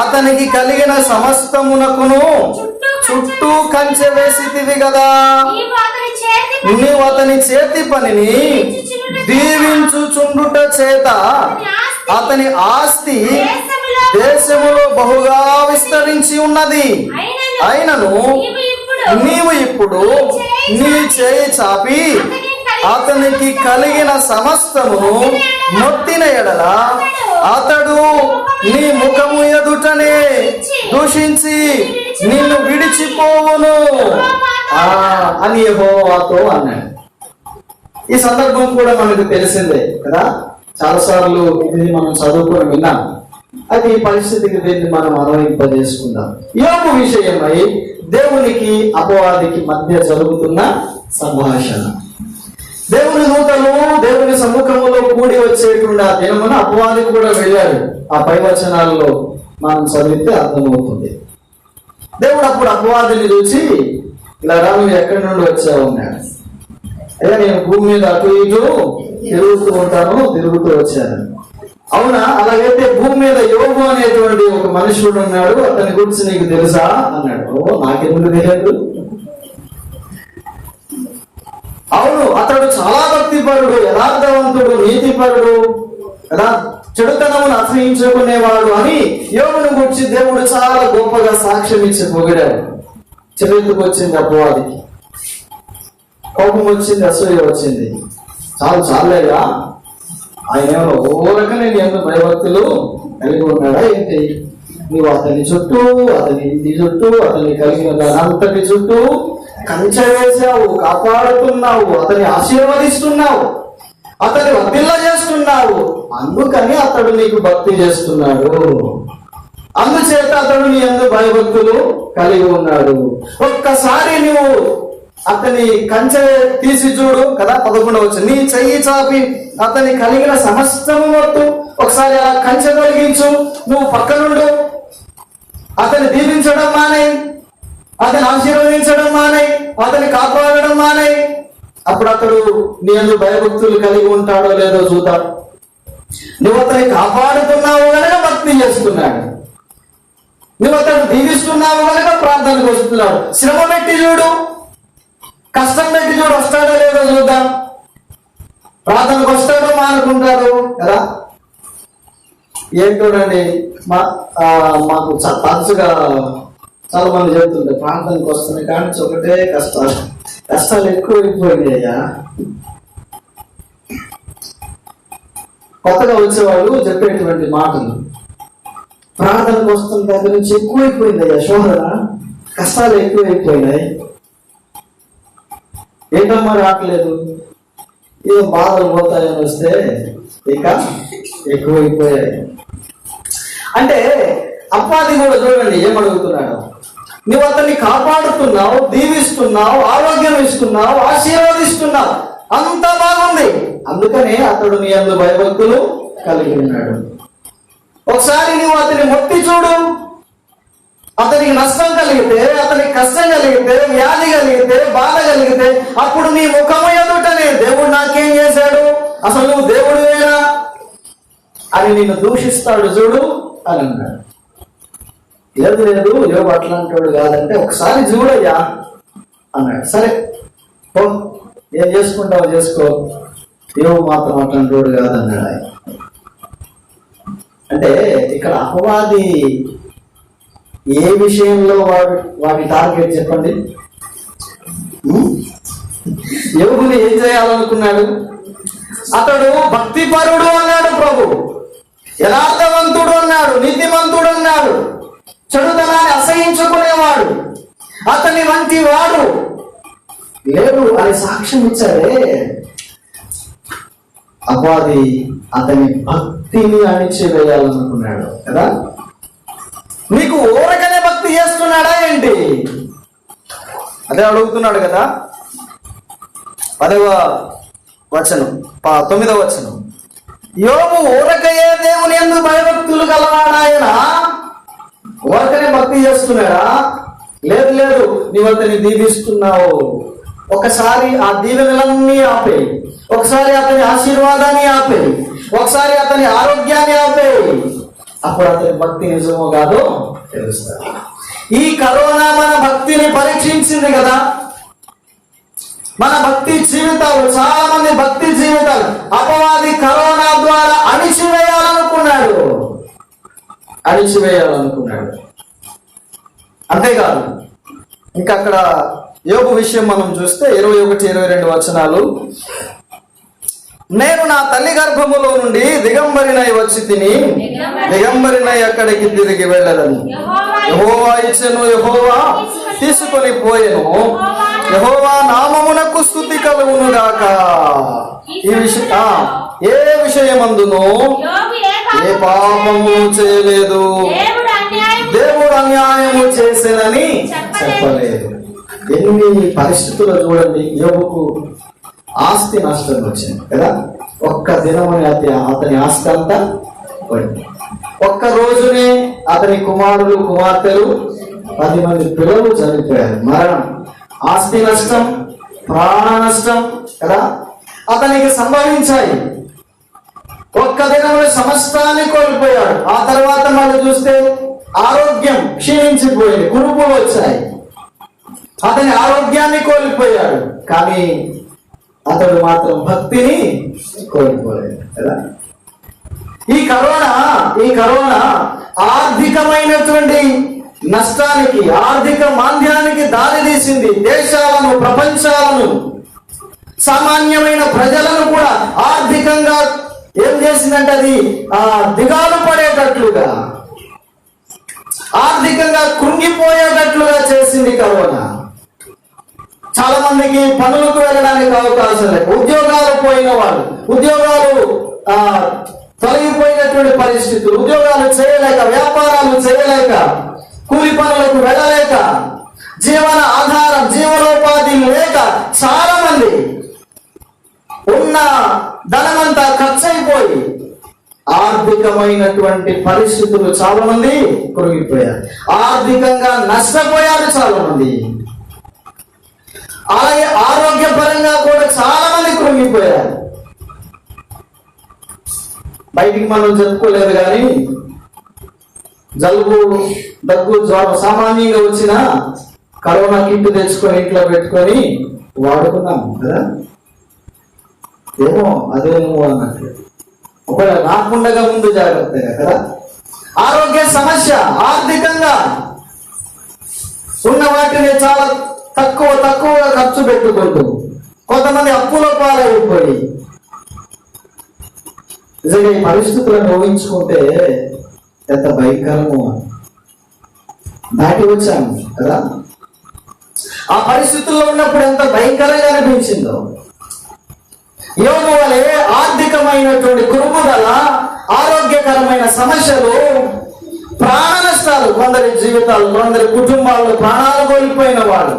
Speaker 1: అతనికి కలిగిన సమస్తమునకును చుట్టూ కంచె వేసితివి కదా. నీవు అతని చేతి పనిని దీవించుచుండుట చేత అతని ఆస్తి దేశములో బహుగా విస్తరించి ఉన్నది. అయినను నీవు ఇప్పుడు నీ చేయి చాపి అతనికి కలిగిన సమస్తమును మొత్తిన ఎడల అతడు నీ ముఖము ఎదుటనే దూషించి నిన్ను విడిచిపోవును అని యెహోవాతో అన్నాడు. ఈ సందర్భం కూడా మనకు తెలిసిందే కదా. చాలాసార్లు ఇది మనం చదువుకొని విన్నాం. అది ఈ పరిస్థితికి దీన్ని మనం అన్వయింపజేసుకుందాం. యోబు విషయమై దేవునికి అపవాదికి మధ్య జరుగుతున్న సంభాషణ. దేవుని దూతలు దేవుని సముఖంలో కూడి వచ్చేటువంటి ఆ దినమున అపవాది కూడా వెళ్ళాడు. ఆ పై వచనాల్లో మనం చదివితే అర్థమవుతుంది. దేవుడు అప్పుడు అపవాదిని చూసి, ఇలా రా, నువ్వు ఎక్కడి నుండి వచ్చావు అన్నాడు. అయ్యా, నేను భూమి మీద అటు ఇటు తిరుగుతూ వచ్చాను. అవునా? అలాగైతే భూమి మీద యోబు అనేటువంటి ఒక మనుషుడు ఉన్నాడు, అతని గురించి నీకు తెలుసా అన్నాడు. ఓ, నాకెందుకు తెలియదు? అవును, అతడు చాలా భక్తిపరుడు, యథార్థవంతుడు, నీతిపరుడు కదా, చెడుతనమును అసహించుకునేవాడు అని యోబును గురించి దేవుడు చాలా గొప్పగా సాక్ష్యం ఇచ్చి పొగిడాడు. చెరువుకు వచ్చింది అపవాదికి, కోపం వచ్చింది, అసూయ వచ్చింది. చాలేగా ఆయన ఓరక నేను ఎంత భయభక్తులు కలిగి ఉన్నాడా ఏంటి? నువ్వు అతని చుట్టూ, అతని ఇంటి చుట్టూ, అతన్ని కలిగిన దానంతటి చుట్టూ కంచె వేసావు, కాపాడుతున్నావు, అతన్ని ఆశీర్వదిస్తున్నావు, అతన్ని వర్ధిల్ల చేస్తున్నావు. అందుకని అతడు నీకు భక్తి చేస్తున్నాడు. అందుచేత అతడు నీ యందు భయభక్తులు కలిగి ఉన్నాడు. ఒక్కసారి నువ్వు అతని కంచె తీసి చూడు కదా. 11వ వచనం, నీ చెయ్యి చాపి అతని కలిగిన సమస్తము మొత్తం ఒకసారి అలా కంచె తొలగించు. నువ్వు పక్కనుండు, అతన్ని దీవించడం మానే, అతన్ని ఆశీర్వదించడం మానే, అతన్ని కాపాడడం మానే. అప్పుడు అతడు నీ యందు భయభక్తులు కలిగి ఉంటాడో లేదో చూద్దాం. నువ్వు అతన్ని కాపాడుతున్నావు కనుక భక్తి చేస్తున్నాడు, నువ్వు అతను దీవిస్తున్నావు కనుక ప్రార్థనకు వస్తున్నాడు. శ్రమ పెట్టి చూడు, కష్టం పెట్టి చూడు, వస్తాడో లేదో చూద్దాం. ప్రార్థనకు వస్తాడో మానుకుంటాడు కదా. ఏంటోనండి, మాకు తరచుగా చాలా మంది చెప్తుంటారు, ప్రార్థనకు వస్తున్నాయి కానీ ఒకటే కష్టాలు ఎక్కువ అయిపోయింది అయ్యా. కొత్తగా వచ్చేవాళ్ళు చెప్పేటువంటి మాటలు, ప్రార్థనకు వస్తున్న దగ్గర నుంచి ఎక్కువైపోయింది అయ్యా శోధన, కష్టాలు ఎక్కువైపోయినాయి, ఏంటమ్మా రావట్లేదు, ఏదో బాధలు పోతాయని వస్తే ఇక ఎక్కువైపోయాయి. అంటే అప్పాది కూడా చూడండి ఏమడుగుతున్నాడు, నువ్వు అతన్ని కాపాడుతున్నావు, దీవిస్తున్నావు, ఆరోగ్యం ఇస్తున్నావు, ఆశీర్వదిస్తున్నావు, అంతా బాగుంది, అందుకనే అతడు నీ యందు భయభక్తులు కలిగి ఉన్నాడు. ఒకసారి నువ్వు అతని మొత్తి చూడు, అతనికి నష్టం కలిగితే, అతనికి కష్టం కలిగితే, వ్యాధి కలిగితే, బాధ కలిగితే, అప్పుడు నీ ముఖము ఎదుటనే దేవుడు నాకేం చేశాడు, అసలు నువ్వు దేవుడివేనా అని నిన్ను దూషిస్తాడు చూడు అని అన్నాడు. లేదు లేదు యోబు అట్లాంటాడు కాదంటే ఒకసారి చూడయ్యా అన్నాడు. సరే ఓ ఏం చేసుకుంటావు చేసుకో, యోబు మాత్రం అట్లాంటోడు కాదన్నాడు ఆయన. అంటే ఇక్కడ అపవాది ఏ విషయంలో వాడి టార్గెట్ చెప్పండి? యోబుని ఏం చేయాలనుకున్నాడు? అతడు భక్తిపరుడు అన్నాడు ప్రభు, యథార్థవంతుడు అన్నాడు, నీతిమంతుడు అన్నాడు, చెడుతనాన్ని అసహించుకునేవాడు, అతని వంటి వాడు లేడు అని సాక్ష్యం ఇచ్చాడే. అపవాది అతని భక్తిని అణిచివేయాలనుకున్నాడు కదా. నీకు ఊరకనే భక్తి చేస్తున్నాడా ఏంటి? అదే అడుగుతున్నాడు కదా. 10వ వచనం 9వ వచనం, యోబు ఊరకయే దేవుని యందు భయభక్తులు గలవాడాయన. ఊరకనే భక్తి చేస్తున్నాడా? లేదు లేదు, నీవు అతన్ని దీవిస్తున్నావు. ఒకసారి ఆ దీవెనలన్నీ ఆపేయి, ఒకసారి అతని ఆశీర్వాదాన్ని ఆపేయి, ఒకసారి అతని ఆరోగ్యాన్ని ఆపేయి, అప్పుడు అతని భక్తి నిజమో కాదో తెలుస్తుంది. ఈ కరోనా మన భక్తిని పరీక్షించింది కదా. మన భక్తి జీవితాలు, చాలా మంది భక్తి జీవితాలు అపవాది కరోనా ద్వారా అణిచివేయాలనుకున్నాడు. అంతేకాదు, ఇంకా అక్కడ యోబు విషయం మనం చూస్తే 21-22 వచనాలు, నేను నా తల్లి గర్భములో నుండి దిగంబరినై వచ్చి తిని దిగంబరినై అక్కడికి తిరిగి వెళ్ళదను. యెహోవా ఇచ్చెను, యెహోవా తీసుకొని పోయెను, యెహోవా నామమునకు స్తుతి కలుగును గాక. ఈ ఏ విషయమందును ఏ పాపము చేయలేదు, దేవుడు అన్యాయము చేసేనని చెప్పలేదు. ఎన్ని పరిస్థితులు చూడండి. యోబుకు ఆస్తి నష్టం వచ్చింది కదా. ఒక్క దినముని అతని ఆస్తి అంతా పోయింది. ఒక్క రోజునే అతని కుమారులు కుమార్తెలు 10 మంది పిల్లలు చనిపోయారు. మరణం, ఆస్తి నష్టం, ప్రాణ నష్టం కదా అతనికి సంభవించాయి. ఒక్క దినమున సమస్తాన్ని కోల్పోయాడు. ఆ తర్వాత మళ్ళీ చూస్తే ఆరోగ్యం క్షీణించిపోయింది, కురుపులు వచ్చాయి, అతని ఆరోగ్యాన్ని కోల్పోయాడు. కానీ అతడు మాత్రం భక్తిని కోల్పోలేదు కదా. ఈ కరోనా ఆర్థికమైనటువంటి నష్టానికి, ఆర్థిక మాంద్యానికి దారితీసింది. దేశాలను, ప్రపంచాలను, సామాన్యమైన ప్రజలను కూడా ఆర్థికంగా ఏం చేసిందంటే అది దిగాలు పడేటట్లుగా, ఆర్థికంగా కృంగిపోయేటట్లుగా చేసింది కరోనా. చాలా మందికి పనులకు వెళ్ళడానికి అవకాశం లేదు, ఉద్యోగాలు పోయిన వాళ్ళు, ఉద్యోగాలు తొలగిపోయినటువంటి పరిస్థితులు, ఉద్యోగాలు చేయలేక, వ్యాపారాలు చేయలేక, కూలి పనులకు వెళ్ళలేక, జీవన ఆధారం, జీవనోపాధి లేక చాలా మంది ఉన్న ధనమంతా ఖర్చు అయిపోయి ఆర్థికమైనటువంటి పరిస్థితులు చాలా మంది కృంగిపోయారు, ఆర్థికంగా నష్టపోయారు చాలా మంది. అలాగే ఆరోగ్యపరంగా కూడా చాలా మంది కృంగిపోయారు. బయటికి మనం చెప్పుకోలేదు కానీ జలుబు, దగ్గు, జ్వరం సామాన్యంగా వచ్చిన కరోనా కిట్ తెచ్చుకొని ఇంట్లో పెట్టుకొని వాడుకున్నాము కదా. ఏమో అదేమో అన్నట్టు ఒకవేళ రాకుండా ముందు జాగ్రత్తగా కదా. ఆరోగ్య సమస్య, ఆర్థికంగా ఉన్న వాటిని చాలా తక్కువగా ఖర్చు పెట్టుకుంటూ కొంతమంది అప్పుల పాలైపోయి నిజంగా ఈ పరిస్థితులను ఊహించుకుంటే ఎంత భయంకరమో దాటి వచ్చాము కదా. ఆ పరిస్థితుల్లో ఉన్నప్పుడు ఎంత భయంకరంగా అనిపించిందో. యోగు వలె ఆర్థికమైనటువంటి కురుపుదల, ఆరోగ్యకరమైన సమస్యలు, ప్రాణ నష్టాలు, కొందరి జీవితాలు, కొందరి కుటుంబాల్లో ప్రాణాలు కోల్పోయిన వాడు,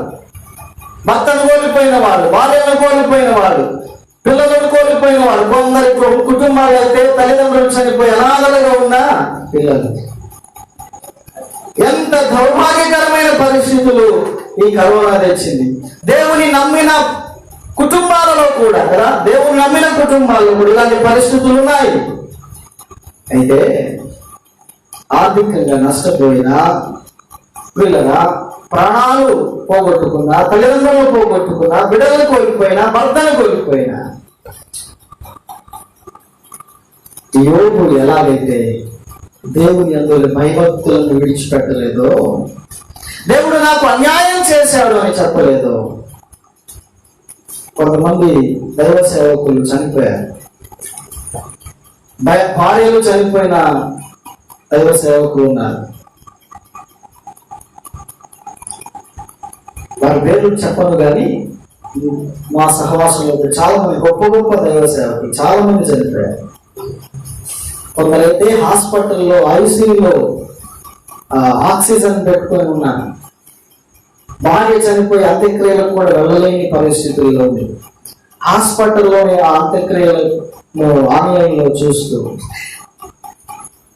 Speaker 1: భర్తను కోల్పోయిన వాడు, భార్యను కోల్పోయిన వాడు, పిల్లలను కోల్పోయిన వాడు, కొందరి కుటుంబాలు అయితే తల్లిదండ్రులు చనిపోయి అనాథలుగా ఉన్న పిల్లలు. ఎంత దౌర్భాగ్యకరమైన పరిస్థితులు ఈ కరోనా తెచ్చింది. దేవుని నమ్మిన కుటుంబాలలో కూడా కదా, దేవుని నమ్మిన కుటుంబాల్లో కూడా ఇలాంటి పరిస్థితులు ఉన్నాయి. అయితే ఆర్థికంగా నష్టపోయినా, పిల్లల ప్రాణాలు పోగొట్టుకున్నా, తల్లిదండ్రులు పోగొట్టుకున్నా, బిడ్డలు కోల్పోయినా, భర్తను కోల్పోయినా, యోగు ఎలాగైతే దేవుని అందులో భయభక్తులను విడిచిపెట్టలేదో, దేవుడు నాకు అన్యాయం చేశాడు అని చెప్పలేదు. కొంతమంది దైవ సేవకులు చనిపోయారు, భార్యలు చనిపోయిన దైవ సేవకులు ఉన్నారు. వారి పేర్లు చెప్పను కానీ మా సహవాసంలో చాలా మంది గొప్ప గొప్ప దైవ సేవకులు చాలా మంది చనిపోయారు. కొందరైతే హాస్పిటల్లో ఐసీయూలో ఆక్సిజన్ పెట్టుకొని ఉన్నారు. భార్య చనిపోయి అంత్యక్రియలకు కూడా వెళ్ళలేని పరిస్థితుల్లో ఉంది. హాస్పిటల్లోనే ఆ అంత్యక్రియలను ఆన్లైన్ లో చూస్తూ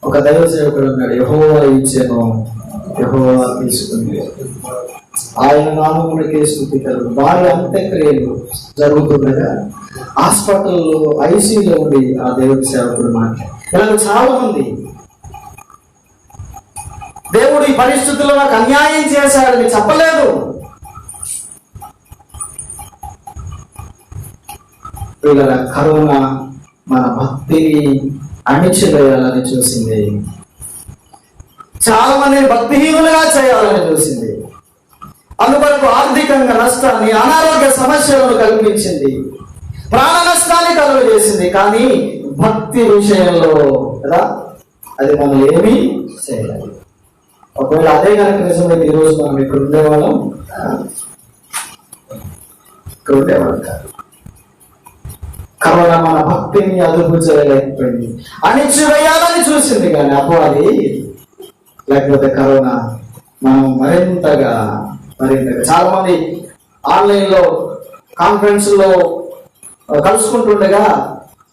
Speaker 1: ఒక దైవ సేవకుడు ఉన్నాడు. యెహోవా ఇచ్చెను, యెహోవా తీసుకుంది, ఆయన నామమునకే స్తుతి కలుగు. భార్య అంత్యక్రియలు జరుగుతుండగా హాస్పిటల్లో ఐసీయూలో ఉండి ఆ దైవ సేవకుడు మాట్లాడు. ఇలా చాలా మంది దేవుడు ఈ పరిస్థితుల్లో నాకు అన్యాయం చేశాడని చెప్పలేదు. పిల్లల కరోనా మన భక్తిని అణిచివేయాలని చూసింది. చాలా మందిని భక్తిహీనులుగా చేయాలని చూసింది. అందువరకు ఆర్థికంగా నష్టాన్ని, అనారోగ్య సమస్యలను కల్పించింది, ప్రాణ నష్టాన్ని కలుగజేసింది. కానీ భక్తి విషయంలో కదా అది మనం ఏమీ చేయలేదు. ఒకవేళ అదే కనుక నిజమైతే ఈరోజు మనం ఇక్కడ ఉండేవాళ్ళం కాదు. కరోనా మన భక్తిని అదుపు చేయలేకపోయింది, అణిచివేయాలని చూసింది. కానీ అపవాది లేకపోతే కరోనా మనం మరింతగా చాలా మంది ఆన్లైన్ లో కాన్ఫరెన్స్ లో కలుసుకుంటుండగా,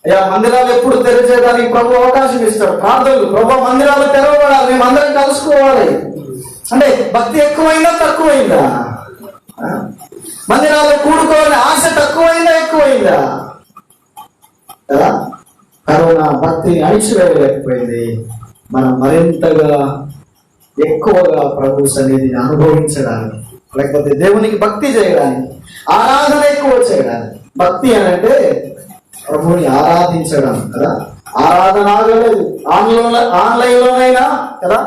Speaker 1: అయ్యా మందిరాలు ఎప్పుడు తెరిచేదానికి ప్రభు అవకాశం ఇస్తాడు. ప్రార్థనలు, ప్రభు మందిరాలు తెరవబడాలి, మేము అందరం కలుసుకోవాలి అంటే భక్తి ఎక్కువైందా తక్కువైందా? మందిరాల్లో కూడుకోవాలని ఆశ తక్కువైందా ఎక్కువైందా? కదా కరోనా భక్తిని అణిచివేయలేకపోయింది. మనం మరింతగా ఎక్కువగా ప్రభు సన్నిధిని అనుభవించడానికి, లేకపోతే దేవునికి భక్తి చేయడానికి, ఆరాధన ఎక్కువ చేయడానికి. భక్తి అని అంటే ప్రభుని ఆరాధించడం కదా. ఆరాధన ఆగలేదు. ఆన్లైన్ లోనైనా కదా,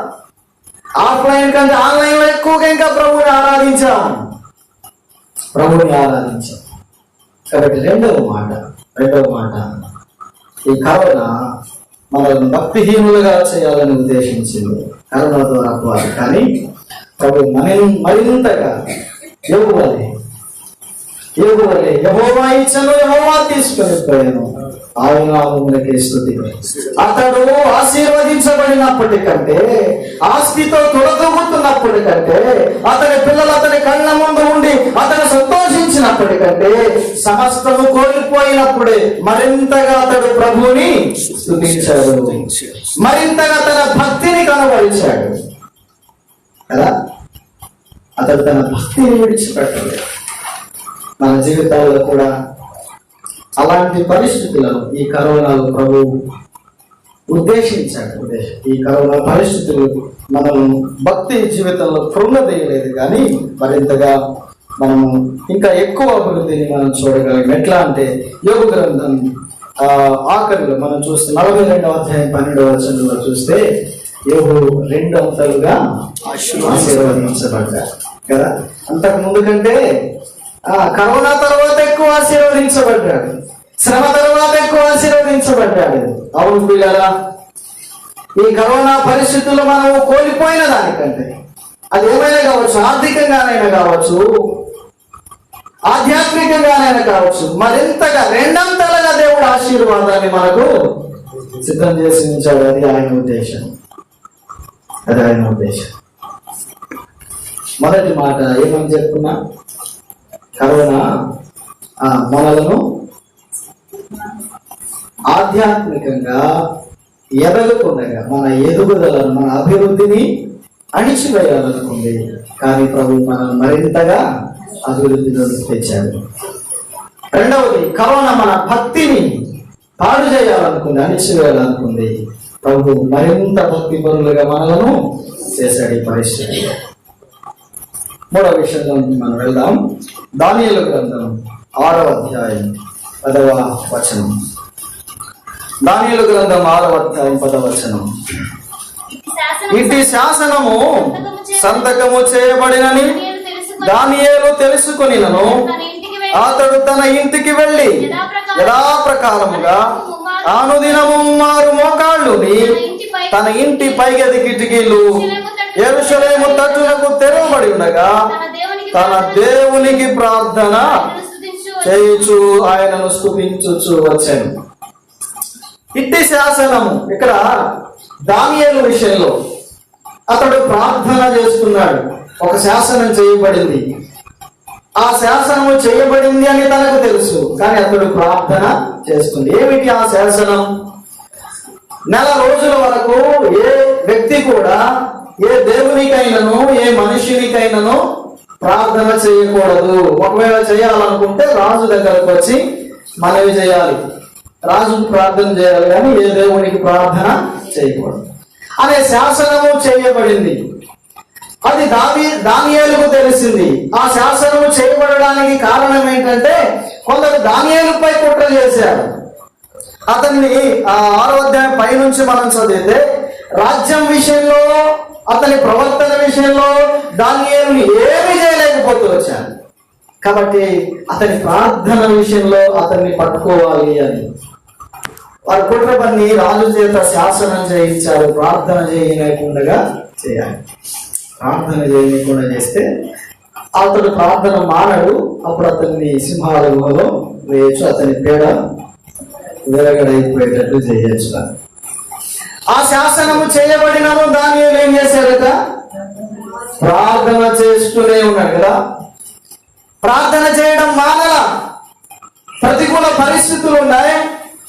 Speaker 1: ఆఫ్లైన్ కంటే ఆన్లైన్ లో ఎక్కువగా ఇంకా ప్రభుని ఆరాధించాం. కాబట్టి రెండవ మాట ఈ కరోనా మనల్ని భక్తిహీనులుగా చేయాలని ఉద్దేశించింది కరోనా ద్వారా పోవాలి. కానీ ప్రభు మరింతగా యోగు వలె యెహోవా ఇచ్చెను, యెహోవా తీసుకొని పోయాను, ఆయన నామమునకే స్తుతి. అతడు ఆశీర్వదించబడినప్పటికంటే, ఆస్తితో తొలతూగుతున్నప్పటికంటే, అతని పిల్లలు అతని కళ్ళ ముందు ఉండి అతను సంతోషించినప్పటికంటే, సమస్తము కోల్పోయినప్పుడే మరింతగా అతడు ప్రభువుని స్తుతించాడు, మరింతగా తన భక్తిని కనబరిచాడు కదా. అతడు తన భక్తిని విడిచిపెట్టలేదు. మన జీవితాల్లో కూడా అలాంటి పరిస్థితులను ఈ కరోనాలో ప్రభు ఉద్దేశించాడు. ఈ కరోనా పరిస్థితులు మనము భక్తి జీవితంలో కృంగదీయలేదు, కానీ మరింతగా మనము ఇంకా ఎక్కువ అభివృద్ధిని మనం చూడగలం. ఎట్లా అంటే యోగు గ్రంథం ఆఖరిలో మనం చూస్తే 42వ అధ్యాయం 12వ వచనంలో చూస్తే యోగు 2 అంతలుగా ఆశీర్వదించబడ్డారు కదా. అంతకు ముందు కంటే కరోనా తర్వాత ఎక్కువ ఆశీర్వదించబడ్డాడు, శ్రమ తర్వాత ఎక్కువ ఆశీర్వదించబడ్డాడు. ఆశీర్వదించబడ్డాడు. అవును పిల్లరా, ఈ కరోనా పరిస్థితుల్లో మనము కోల్పోయిన దానికంటే అది ఏమైనా కావచ్చు, ఆర్థికంగానైనా కావచ్చు, ఆధ్యాత్మికంగానైనా కావచ్చు, మరింతగా రెండంతలుగా దేవుడు ఆశీర్వాదాన్ని మనకు సిద్ధం చేసి ఉంచాడు. అది ఆయన ఉద్దేశం. మొదటి మాట ఏమని చెప్పుకున్నా, కరోనా మనలను ఆధ్యాత్మికంగా ఎదగకుండగా మన ఎదుగుదలను, మన అభివృద్ధిని అణిచివేయాలనుకుంది. కానీ ప్రభు మనం మరింతగా అభివృద్ధిలో తెచ్చాడు. రెండవది, కరోనా మన భక్తిని పాడు చేయాలనుకుంది, అణిచివేయాలనుకుంది. ప్రభు మరింత భక్తి పరులుగా మనలను చేశాడు ఈ పరిస్థితి. మూడవ విషయంలో మనం వెళ్దాం. దానియేలు గ్రంథం 6వ అధ్యాయం 10వ వచనం. దానియేలు గ్రంథం 6వ అధ్యాయం 10వ వచనం. ఇటు శాసనము సంతకము చేయబడినని దానియేలు తెలుసుకొనినను అతడు తన ఇంటికి వెళ్ళి యథాప్రకారముగా అనుదినము 6 మోకాళ్ళుని తన ఇంటి పైగది కిటికీలు యెరూషలేము తట్టులకు తెరవబడి ఉండగా తన దేవునికి ప్రార్థన చేయుచు ఆయనను స్తుతించుచు వచ్చాను. ఇట్టి శాసనము, ఇక్కడ దానియేలు విషయంలో అతడు ప్రార్థన చేస్తున్నాడు. ఒక శాసనం చేయబడింది, ఆ శాసనము చేయబడింది అని తనకు తెలుసు, కానీ అతడు ప్రార్థన చేస్తుంది. ఏమిటి ఆ శాసనం? నెల రోజుల వరకు ఏ వ్యక్తి కూడా ఏ దేవునికైనాను ఏ మనుషునికైనాను ప్రార్థన చేయకూడదు. ఒకవేళ చేయాలనుకుంటే రాజు దగ్గరకు వచ్చి మనవి చేయాలి, రాజుకు ప్రార్థన చేయాలి, కానీ ఏ దేవునికి ప్రార్థన చేయకూడదు అనే శాసనము చేయబడింది. అది దానియేలుకు తెలిసింది. ఆ శాసనము చేయబడడానికి కారణం ఏంటంటే కొందరు దానియేలుపై కుట్ర చేశారు. అతన్ని 6వ అధ్యాయం పైనుంచి మనం చదివితే రాజ్యం విషయంలో, అతని ప్రవర్తన విషయంలో దానియేలుని ఏమీ చేయలేకపోతూ వచ్చారు. కాబట్టి అతని ప్రార్థన విషయంలో అతన్ని పట్టుకోవాలి అని వారు కుట్ర పన్ని రాజు చేత శాసనం చేయించారు. ప్రార్థన చేయకుండా చేయాలి. ప్రార్థన చేయకుండా చేస్తే అతడు ప్రార్థన మానడు. అప్పుడు అతన్ని సింహాల గుహలో వేయచ్చు, అతని పేడ విరగడైపోయేటట్టు చేయొచ్చు. ఆ శాసనము చేయబడినను దానియేలు ఏం చేశాడట? ప్రార్థన చేస్తూనే ఉన్నాడు కదా. ప్రార్థన చేయడం మానల. ప్రతికూల పరిస్థితులు ఉన్నాయి.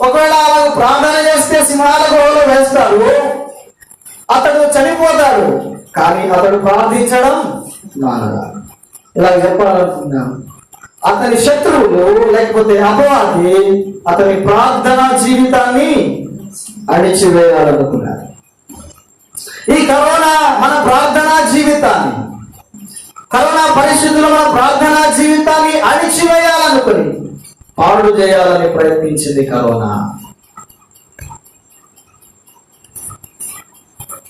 Speaker 1: ఒకవేళ అలా ప్రార్థన చేస్తే సింహాల గుహలో వేస్తారు, అతడు చనిపోతాడు. కానీ అతడు ప్రార్థించడం మానల. ఇలా చెప్పాలనుకున్నాను. అతని శత్రువులు లేకపోతే అపవాది అతని ప్రార్థనా జీవితాన్ని అణిచివేయాలనుకున్నారు. ఈ కరోనా మన ప్రార్థనా జీవితాన్ని, కరోనా పరిస్థితుల్లో మన ప్రార్థనా జీవితాన్ని అణిచివేయాలనుకుని పాడు చేయాలని ప్రయత్నించింది కరోనా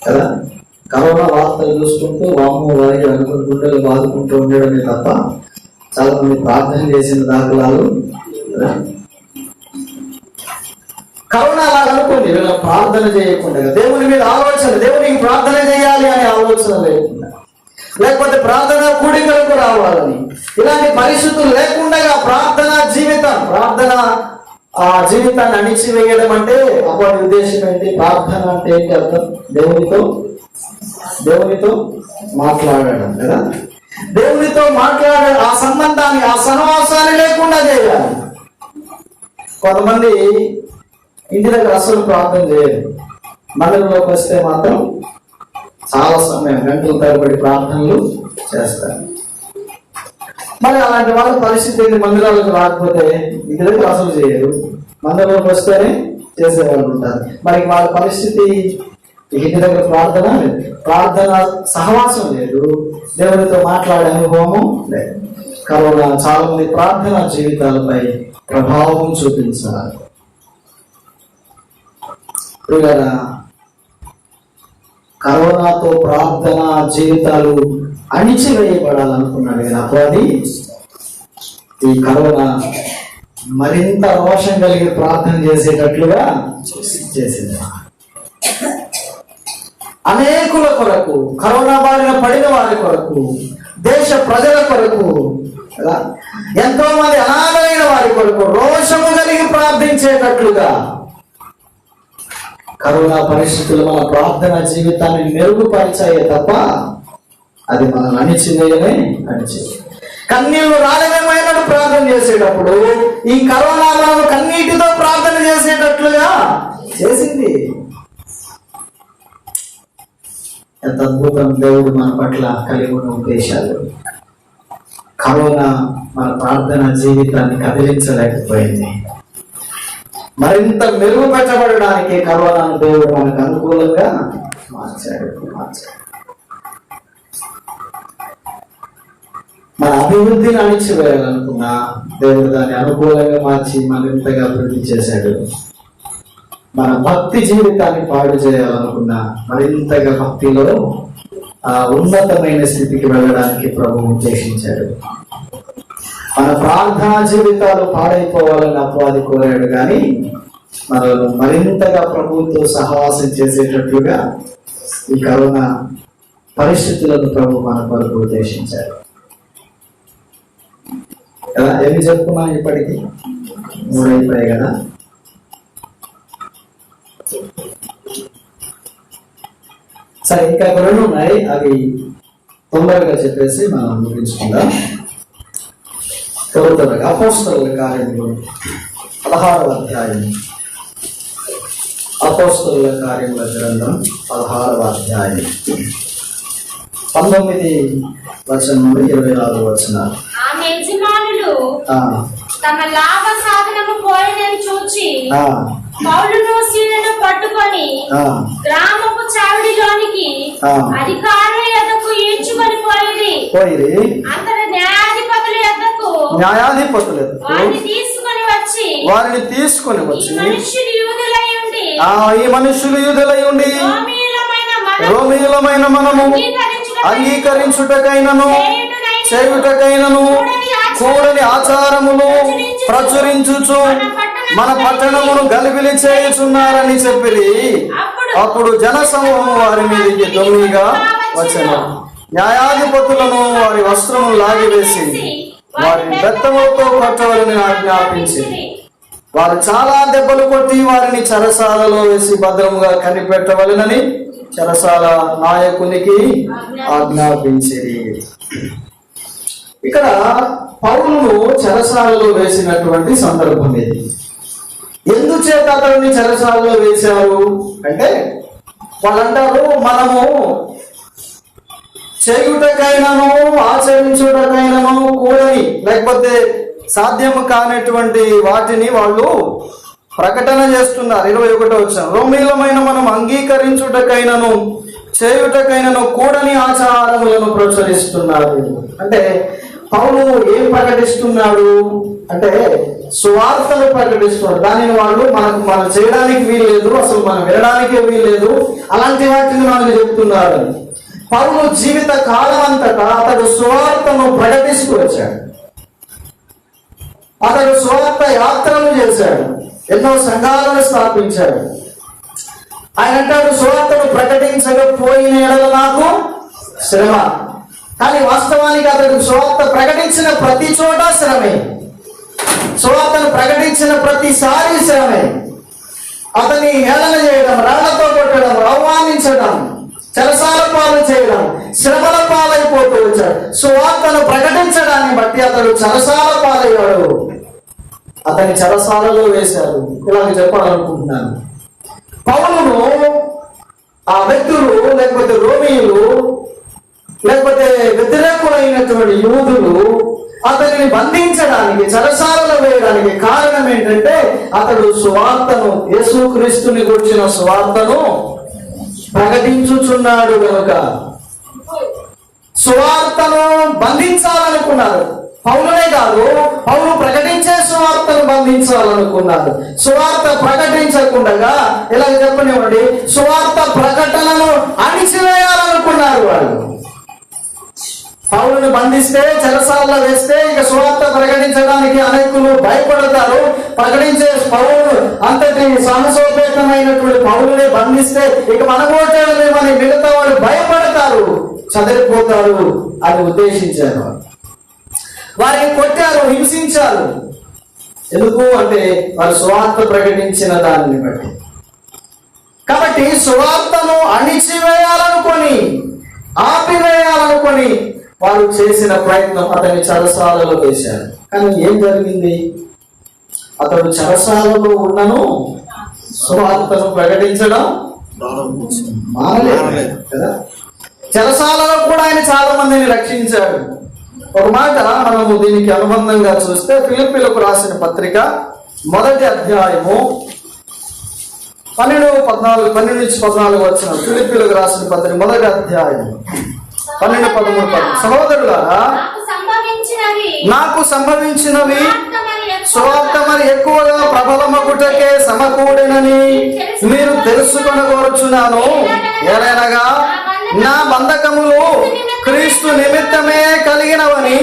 Speaker 1: కదా. కరోనా వార్తలు చూసుకుంటూ వాము వారికి అనుకుని గుండెలు బాదుకుంటూ ఉండడమే తప్ప చాలా మంది ప్రార్థన చేసిన దాఖలాలు. కరోనా అలా అనుకుంది, వీళ్ళ ప్రార్థన చేయకుండా, దేవుని మీద ఆలోచన, దేవునికి ప్రార్థన చేయాలి అనే ఆలోచన లేకుండా, లేకపోతే ప్రార్థన కూడికలకు రావాలని, ఇలాంటి పరిస్థితులు లేకుండా ప్రార్థన జీవితాన్ని అణిచివేయడం అంటే అప్పటి ఉద్దేశం ఏంటి? ప్రార్థన అంటే ఏంటి అర్థం? దేవునితో మాట్లాడడం కదా. దేవునితో మాట్లాడే ఆ సంబంధాన్ని, ఆ సహవాసాన్ని లేకుండా చేయాలి. కొంతమంది ఇంటి దగ్గర అసలు ప్రార్థన చేయరు, మందిరంలోకి వస్తే మాత్రం చాలా సమయం, గంటల తరబడి ప్రార్థనలు చేస్తారు. మరి అలాంటి వాళ్ళ పరిస్థితి ఏంటి? మందిరాలకు రాకపోతే ఇంటి దగ్గర అసలు చేయరు, మందిరంలోకి వస్తేనే చేసేవాళ్ళు ఉంటారు. మరి వాళ్ళ పరిస్థితి ఇంటి దగ్గర ప్రార్థన సహవాసం లేదు, దేవునితో మాట్లాడే అనుభవము లేదు. కరోనా చాలా మంది ప్రార్థన జీవితాలపై ప్రభావం చూపించాలి. కరోనాతో ప్రార్థన జీవితాలు అణిచివేయబడాలనుకున్నాడు కదా అపవాది. ఈ కరోనా మరింత రోషం కలిగి ప్రార్థన చేసేటట్లుగా చేసింది. అనేకుల కొరకు, కరోనా బారిన పడిన వారి కొరకు, దేశ ప్రజల కొరకు, ఎంతో మంది అనాథైన వారి కొరకు రోషము కలిగి ప్రార్థించేటట్లుగా. కరోనా పరిస్థితులు మన ప్రార్థన జీవితాన్ని మెరుగుపరిచాయే తప్ప అది మనం అణిచివేయమే కన్నీళ్లు రాలేమేమైనా ప్రార్థన చేసేటప్పుడు ఈ కరోనా మనం కన్నీటితో ప్రార్థన చేసేటట్లుగా చేసింది. ఎంత అద్భుతం దేవుడు మన పట్ల కలిగి ఉన్న ఉద్దేశాలు. కరోనా మన ప్రార్థన జీవితాన్ని కదిలించలేకపోయింది. మరింత మెరుగుపెట్టబడడానికి కరోనాను దేవుడు మనకు అనుకూలంగా మార్చాడు. మన అభివృద్ధిని అణిచివేయాలనుకున్నా దేవుడు దాన్ని అనుకూలంగా మార్చి మరింతగా అభివృద్ధి చేశాడు. మన భక్తి జీవితాన్ని పాడు చేయాలనుకున్నా మరింతగా భక్తిలో ఉన్నతమైన స్థితికి వెళ్ళడానికి ప్రభు ఉద్దేశించాడు. మన ప్రార్థనా జీవితాలు పాడైపోవాలని అపవాది కోరాడు, కానీ మనల్ని మరింతగా ప్రభువుతో సహవాసం చేసేటట్లుగా ఈ కరోనా పరిస్థితులను ప్రభు మన కొరకు ఉద్దేశించాడు. కదా, ఏమి చెప్పుకున్నాం ఇప్పటికీ? 3 అయిపోయాయి కదా. సరే, ఇంకా 2 ఉన్నాయి, అవి తొందరగా చెప్పేసి మనం ముగించుకుందాం. త్వరగా అపోస్తలుల కార్యములు 16వ అధ్యాయం. అపోస్తలుల కార్యముల గ్రంథం 16వ అధ్యాయం 19 వచనం నుండి 26 వచనాలు.
Speaker 2: తమ లాభ సాధనము పోయినని చూచి పౌలును సీలను పట్టుకొని గ్రామపు చావిడిలోనికి అధికారుల యొద్దకు ఈడ్చుకొని పోయిరి. అంతట న్యాయాధిపతుల యొద్దకు
Speaker 1: వారిని తీసుకొని వచ్చి
Speaker 2: ఈ మనుష్యులు యూదులై ఉండి
Speaker 1: రోమీయులమైన మనము అంగీకరించుటకైనను చేయుటకైనను కూడని ఆచారములు ప్రచురించుచు మన పట్టణమును గలిబిలి చేయుచున్నారని చెప్పి అప్పుడు జనసమూహం వారి మీదకి దొంగిగా వచ్చెను. న్యాయాధిపతులను వారి వస్త్రములు లాగివేసి వారిని బెత్తములతో కొట్టవాలని ఆజ్ఞాపించి వారు చాలా దెబ్బలు కొట్టి వారిని చెరసాలలో వేసి భద్రముగా కనిపెట్టవలెనని చెరసాల నాయకునికి ఆజ్ఞాపించిరి. ఇక్కడ పౌలును చెరసాలలో వేసినటువంటి సందర్భం ఇది. ఎందుచేత అతడిని చెరసాలలో వేశారు అంటే, వాళ్ళంటారు మనము చేయుటకైనను ఆచరించుటకైనను కూడని, లేకపోతే సాధ్యము కానటువంటి వాటిని వాళ్ళు ప్రకటన చేస్తున్నారు. 21వ వచనం, రోమీయులమైన మనం అంగీకరించుటకైనను చేయుటకైనను కూడని ఆచారములను ప్రచురిస్తున్నారు. అంటే పౌలు ఏం ప్రకటిస్తున్నాడు అంటే సువార్తను ప్రకటిస్తున్నాడు. దానిని వాళ్ళు మనం చేయడానికి వీల్లేదు, అసలు మనం వినడానికే వీల్లేదు, అలాంటి వాటిని మనకు చెప్తున్నారు. పౌలు జీవిత కాలం అంతటా అతడు సువార్తను ప్రకటిస్తూ వచ్చాడు. అతడు సువార్త యాత్రలు చేశాడు, ఎన్నో సంఘాలను స్థాపించాడు. ఆయన అంటాడు, సువార్తను ప్రకటించకపోయిన ఎడల నాకు శ్రమ. కానీ వాస్తవానికి అతడు సువార్త ప్రకటించిన ప్రతి చోట శ్రమే. సువార్తను ప్రకటించిన ప్రతిసారి శ్రమే. అతన్ని హేళన చేయడం, రాళ్లతో కొట్టడం, అవమానించడం, చెరసాల పాలు చేయడం, శ్రమల పాలైపోతూ వచ్చాడు. సువార్తను ప్రకటించడాన్ని బట్టి అతడు చెరసాల పాలయ్యాడు. అతని చెరసాలలో వేశారు. ఇలాగ చెప్పాలనుకుంటున్నాను. పౌలును ఆ వ్యక్తులు, లేకపోతే రోమీయులు, లేకపోతే వ్యతిరేకులైనటువంటి యూదులు అతనిని బంధించడానికి, చెరసాలలో వేయడానికి కారణం ఏంటంటే అతడు సువార్తను, యేసుక్రీస్తుని గురించిన సువార్తను ప్రకటించుచున్నాడు కనుక సువార్తను బంధించాలనుకున్నారు. పౌలునే కాదు, పౌలు ప్రకటించే సువార్తను బంధించాలనుకున్నారు. సువార్త ప్రకటించకుండా ఇలాగ చెప్పనివ్వండి, సువార్త ప్రకటనను అణిచివేయాలనుకున్నారు వాళ్ళు. పౌలుని బంధిస్తే, చెరసాలలో వేస్తే ఇక సువార్త ప్రకటించడానికి అనేకులు భయపడతారు. ప్రకటించే పౌలు అంతటి సాహసోపేతమైనటువంటి పౌలుని బంధిస్తే ఇక మనగోటేమని మిగతా వాళ్ళు భయపడతారు, చదిరిపోతారు అని ఉద్దేశించారు. వారిని కొట్టారు, హింసించారు. ఎందుకు అంటే వారు సువార్త ప్రకటించిన దానిని బట్టి. కాబట్టి సువార్తను అణిచివేయాలనుకొని, ఆపివేయాలనుకొని వారు చేసిన ప్రయత్నం అతని చెరసాలలో వేశారు. కానీ ఏం జరిగింది? అతడు చెరసాలలో ఉన్నను సువార్తను ప్రకటించడం మానలేదు కదా. చెరసాలలో కూడా ఆయన చాలా మందిని రక్షించాడు. ఒక మాట మనము దీనికి అనుబంధంగా చూస్తే ఫిలిప్పీలకు రాసిన పత్రిక 1వ అధ్యాయము 12 నుంచి 14 వచ్చిన ఫిలిప్పీలకు రాసిన పత్రిక 1వ అధ్యాయం 12-13. సహోదరులారా, నాకు సంభవించినవి సువార్త మరి ఎక్కువగా ప్రబలమగుటకే సమకూడినని మీరు తెలుసుకొనగోరుచున్నాను. ఏలైనగా నా బంధకములు క్రీస్తు నిమిత్తమే కలిగినవని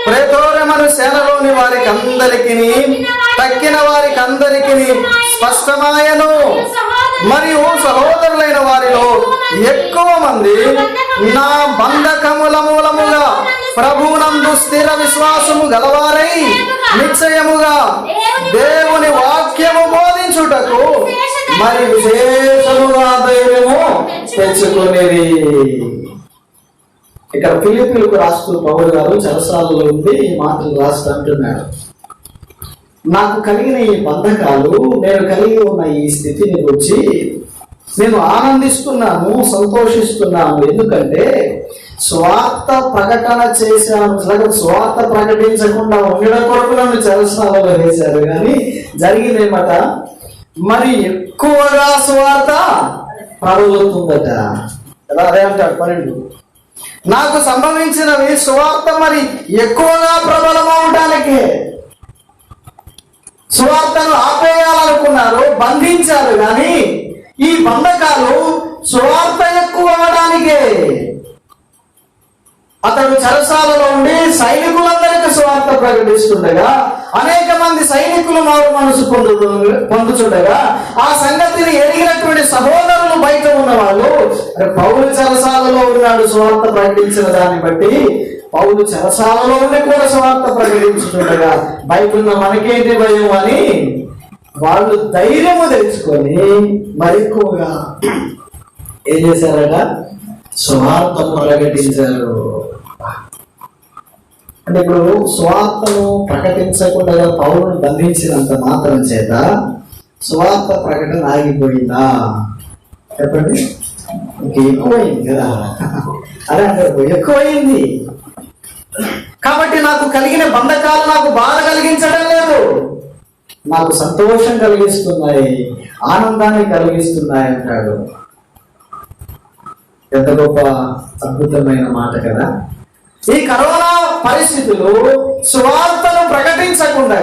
Speaker 1: ప్రేతోరమను సేనలోని వారికి అందరికీ, తక్కిన వారికి అందరికీ స్పష్టమాయను. మరియు సహోదరులైన వారిలో ఎక్కువ మంది నా బంధకముల మూలముగా ప్రభువునందు స్థిర విశ్వాసము గలవారై నిశ్చయముగా దేవుని వాక్యము బోధించుటకు మరి విశేషముగా ధైర్యము తెచ్చుకునేది. ఇక్కడ ఫిలిప్పీలకు రాస్తూ పౌలు గారు చెరసాలలో ఉండి ఈ మాటలు రాస్తూ అంటున్నాడు, నాకు కలిగిన ఈ బంధకాలు, నేను కలిగి ఉన్న ఈ స్థితిని గురించి నేను ఆనందిస్తున్నాను, సంతోషిస్తున్నాను. ఎందుకంటే స్వార్థ ప్రకటన చేశాను. స్వార్థ ప్రకటించకుండా ఉండడం కొరకు నన్ను చెరసాలలో వేశారు. కానీ జరిగిందేమట, మరి ఎక్కువగా స్వార్థ ప్రబలుతుందట కదా. అదే అంటాడు 12. నాకు సంభవించినవి సువార్త మరి ఎక్కువగా ప్రబలమవటానికి. సువార్తను ఆపేయాలనుకున్నారు, బంధించారు. కానీ ఈ బంధకాలు సువార్త ఎక్కువ అవడానికే. అతడు చెరసాలలో ఉండి సైనికులందరికీ సువార్త ప్రకటిస్తుండగా అనేక మంది సైనికులు మారు మనసు పొందుతుండగా ఆ సంగతిని ఎరిగినటువంటి సహోదరులు బయట ఉన్నవాళ్ళు, పౌలు చెరసాలలో ఉన్నాడు సువార్త ప్రకటించిన దాన్ని బట్టి పౌలు చెరసాలలో ఉండి కూడా సువార్త ప్రకటించుతుండగా బయట ఉన్న మనకేంటి భయం అని వాళ్ళు ధైర్యము తెచ్చుకొని మరెక్కువగా ఏం చేశారట, సువార్తను ప్రకటించారు. అంటే ఇప్పుడు సువార్తను ప్రకటించకుండా పౌరుని బంధించినంత మాత్రం చేత సువార్త ప్రకటన ఆగిపోయిందా? చెప్పండి. ఎక్కువైంది కదా. అదే అంటే ఎక్కువైంది. కాబట్టి నాకు కలిగిన బంధకాలు నాకు బాధ కలిగించడం లేదు, నాకు సంతోషం కలిగిస్తున్నాయి, ఆనందాన్ని కలిగిస్తున్నాయి అంటాడు. ఎంత గొప్ప అద్భుతమైన మాట కదా. ఈ కరోనా పరిస్థితులు సువార్తను ప్రకటించకుండా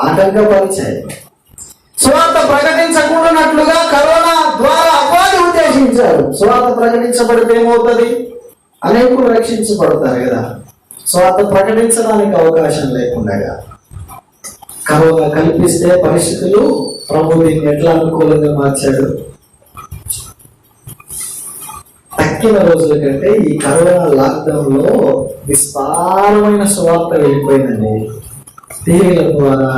Speaker 1: ఆటంకపరిచాయి. సువార్త ప్రకటించకుండానట్లుగా కరోనా ద్వారా అపవాది ఉద్దేశించారు. సువార్త ప్రకటించబడితే ఏమవుతుంది? అనేకులు రక్షించబడతారు కదా. సువార్త ప్రకటించడానికి అవకాశం లేకుండా కరోనా కల్పిస్తే పరిస్థితులు ప్రభు దీన్ని ఎట్లా అనుకూలంగా మార్చాడు. తక్కిన రోజుల కంటే ఈ కరోనా లాక్డౌన్ లో విస్తారమైన సువార్త వెళ్ళిపోయిందండి. టీవీల ద్వారా,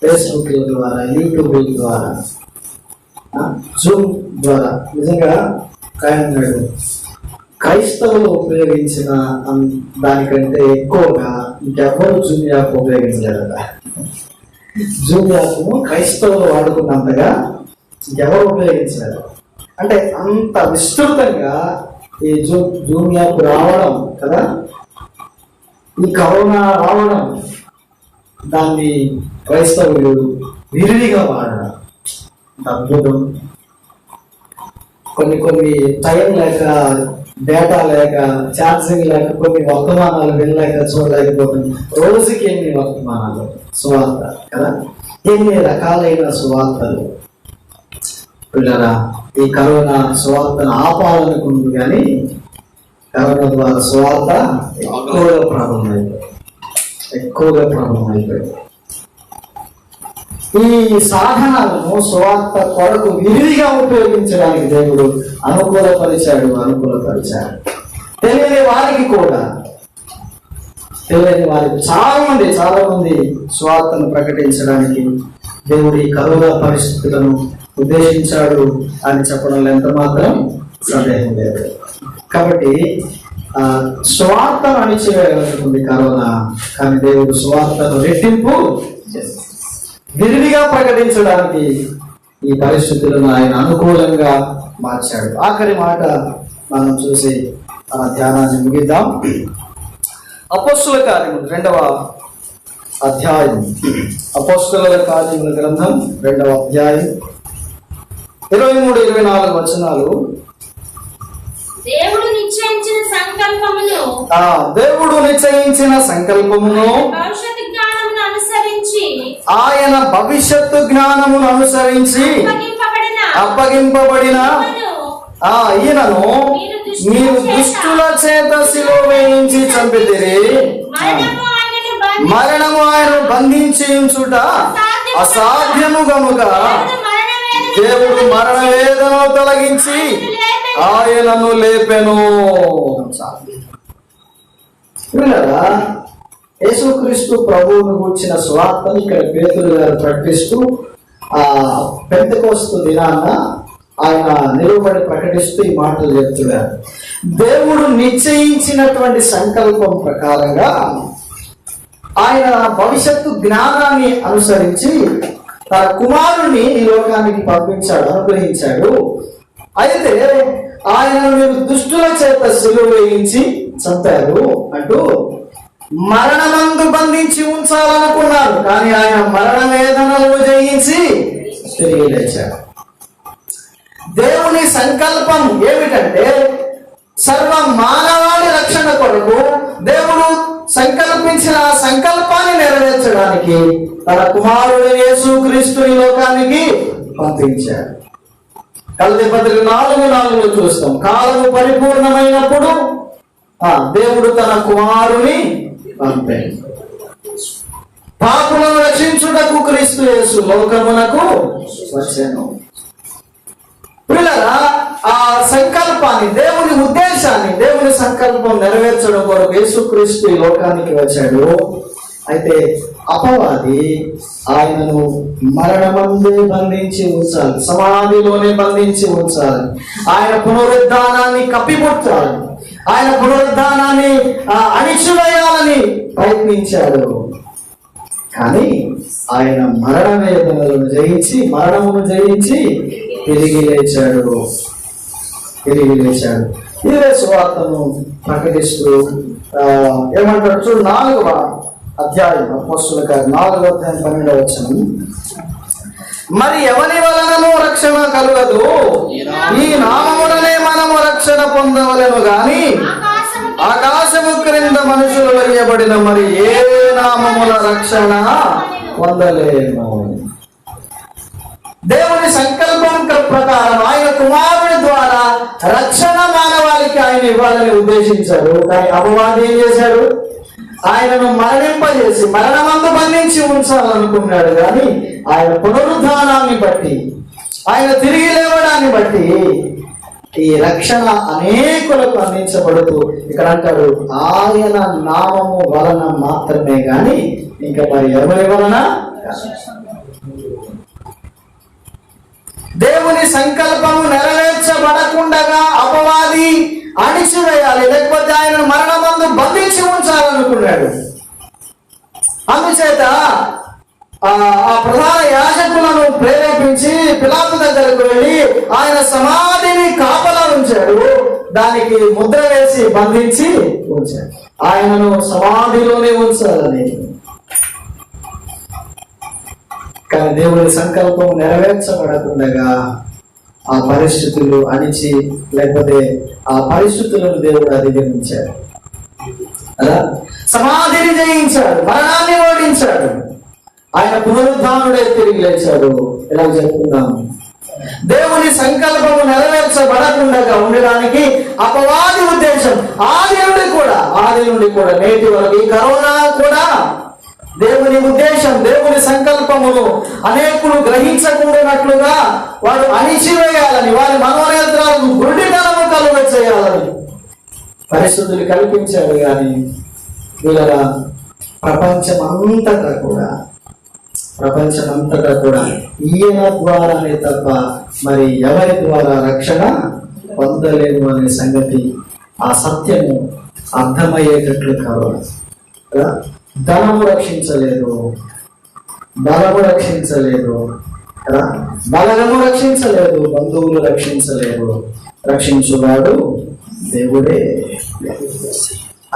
Speaker 1: ఫేస్బుక్ల ద్వారా, యూట్యూబ్ల ద్వారా, జూమ్ ద్వారా. నిజంగా కాయన్నాడు క్రైస్తవులు ఉపయోగించిన దానికంటే ఎక్కువగా ఇంకెవరు జూమ్ యాప్ ఉపయోగించలేదట. జూమ్ యాప్ను క్రైస్తవులు వాడుకున్నంతగా ఇంకెవరు ఉపయోగించలేదు. అంటే అంత విస్తృతంగా ఈ జూమ్ యాప్ రావడం కదా, ఈ కరోనా రావడం, దాన్ని క్రైస్తవులు విరివిగా వాడడం అద్భుతం. కొన్ని టైం లేక, డేటా లేక, ఛార్జింగ్ లేక, కొన్ని వర్తమానాలు వెళ్ళలేక చూడలేకపోతుంది. రోజుకి ఎన్ని వర్తమానాలు సువార్త కదా, ఎన్ని రకాలైన సువార్తలు. పిల్లరా, ఈ కరోనా సువార్తను ఆపాలనుకుంది కానీ కరోనా ద్వారా స్వార్థ ఎక్కువగా ప్రాబ్లం అయిపోయింది. ఈ సాధనాలను స్వార్థ కొరకు విరివిగా ఉపయోగించడానికి దేవుడు అనుకూలపరిచాడు. తెలియని వారికి చాలా మంది స్వార్థను ప్రకటించడానికి దేవుడు ఈ కరోనా పరిస్థితులను ఉద్దేశించాడు అని చెప్పడంలో ఎంత మాత్రం సందేహం లేదు. కాబట్టి స్వార్థను అణిచివేయగలుగుతుంది కరోనా, కానీ దేవుడు స్వార్థను రెట్టింపు విరివిగా ప్రకటించడానికి ఈ పరిస్థితులను ఆయన అనుకూలంగా మార్చాడు. ఆఖరి మాట మనం చూసి ధ్యానాన్ని ముగిద్దాం. అపోస్తుల కార్యములు 2వ అధ్యాయం, అపోస్తుల కార్యముల గ్రంథం 2వ అధ్యాయం 23-24 వచనాలు.
Speaker 2: దేవుడు నిశ్చయించిన సంకల్పమును
Speaker 1: ఆయన భవిష్యత్తు జ్ఞానమును అనుసరించి అప్పగింపబడిన ఈయనను మీరు దుష్టుల చేత సిలువ వేయించి చంపితిరి. మరణము ఆయనను బంధించి ఉంచుట అసాధ్యము గనుక దేవుడు మరణ వేదనను తొలగించి ఆయనను లేపెను. యేసుక్రీస్తు ప్రభువును గూర్చిన స్వార్థను ఇక్కడ పేతురు గారు ప్రకటిస్తూ పెంతెకోస్తు దినాన ఆయన నిలబడి ప్రకటిస్తూ ఈ మాటలు చెప్తున్నారు. దేవుడు నిశ్చయించినటువంటి సంకల్పం ప్రకారంగా ఆయన భవిష్యత్తు జ్ఞానాన్ని అనుసరించి తన కుమారుణ్ణి ఈ లోకానికి పంపించాడు, అనుగ్రహించాడు. అయితే ఆయనను మీరు దుష్టుల చేత సిలువ వేయించి చంపారు అంటూ మరణమందు బంధించి ఉంచాలనుకున్నారు, కానీ ఆయన మరణ వేదనలను జయించి తిరిగి లేచాడు. దేవుని సంకల్పం ఏమిటంటే సర్వ మానవాళి రక్షణ కొరకు దేవుడు సంకల్పించిన ఆ సంకల్పాన్ని నెరవేర్చడానికి తన కుమారుడు యేసుక్రీస్తుని లోకానికి పంపించాడు. కల్తీ పత్రిక 4:4 చూస్తాం. కాలము పరిపూర్ణమైనప్పుడు దేవుడు తన కుమారుని పంపాడు. పాపులను రక్షించుటకు క్రీస్తు యేసు లోకమునకు వచ్చెను. పిల్లరా, ఆ సంకల్పాన్ని, దేవుని ఉద్దేశాన్ని, దేవుని సంకల్పం నెరవేర్చడం కొరకు యేసుక్రీస్తు ఈ లోకానికి వచ్చాడు. అయితే అపవాది ఆయనను మరణమందే బంధించి ఉంచాలి, సమాధిలోనే బంధించి ఉంచాలి, ఆయన పునరుద్ధానాన్ని కప్పిపుట్టాలి, ఆయన పునరుద్ధానాన్ని అణిచివేయాలని ప్రయత్నించాడు. కానీ ఆయన మరణ వేదనలను జయించి, మరణమును జయించి తిరిగి లేచాడు. ఇదే సువార్తను ప్రకటిస్తూ ఏమంటాడు చూడు, 4వ అధ్యాయం అపోస్తుల కార్యం 4వ అధ్యాయం 12వ వచనం. మరి ఎవరి వలనను రక్షణ కలుగదు, ఈ నామములనే మనము రక్షణ పొందవలెను గాని ఆకాశము క్రింద మనుషులు వేయబడిన మరి ఏ నామముల రక్షణ పొందలేము. దేవుని సంకల్పం ప్రకారం ఆయన కుమారుడి ద్వారా రక్షణ మానవాళికి ఆయన ఇవ్వాలని ఉద్దేశించాడు. కానీ అపవాది ఏం చేశాడు? ఆయనను మరణింపజేసి మరణమందు బంధించి ఉంచాలనుకున్నాడు. కానీ ఆయన పునరుద్ధానాన్ని బట్టి, ఆయన తిరిగి లేవడాన్ని బట్టి ఈ రక్షణ అనేకులకు అందించబడుతూ ఇక్కడ అంటాడు ఆయన నామము వలన మాత్రమే గాని ఇంకా మరి ఎవరి వలన. దేవుని సంకల్పము నెరవేర్చబడకుండగా అపవాది అణిచివేయాలి, లేకపోతే ఆయనను మరణమందు బంధించి ఉంచాలనుకున్నాడు. అందుచేత ఆ ప్రధాన యాజకులను ప్రేరేపించి పిలాతు దగ్గరకు వెళ్ళి ఆయన సమాధిని కాపలా ఉంచాడు, దానికి ముద్ర వేసి బంధించి ఉంచాడు. ఆయనను సమాధిలోనే ఉంచాలని. కానీ దేవుని సంకల్పం నెరవేర్చబడకుండగా ఆ పరిస్థితులు అణిచి, లేకపోతే ఆ పరిస్థితులను దేవుడు అధిగమించాడు. అలా సమాధిని జయించాడు, మరణాన్ని ఓడించాడు, ఆయన పునరుద్ధానుడే తిరిగి లేచాడు. ఇలా చెప్పుకున్నాము. దేవుని సంకల్పము నెరవేర్చ నెరవేర్చబడకుండా ఉండడానికి అపవాది ఉద్దేశం ఆది నుండి కూడా నేటి వరకు ఈ కరోనా కూడా దేవుని ఉద్దేశం, దేవుని సంకల్పమును అనేకులు గ్రహించకుండానట్లుగా వారు అణిచివేయాలని, వారి మనోనేత్రాలను గుడ్డితనము కలుగ చేయాలని పరిస్థితులు కల్పించాడు. కానీ వీళ్ళ ప్రపంచమంతటా కూడా ఈయన ద్వారానే తప్ప మరి ఎవరి ద్వారా రక్షణ పొందలేదు అనే సంగతి, ఆ సత్యము అర్థమయ్యేటట్లు కావాలి. ధనము రక్షించలేదు, బలము రక్షించలేదు, బలగము రక్షించలేదు, బంధువులు రక్షించలేదు, రక్షించువాడు దేవుడే.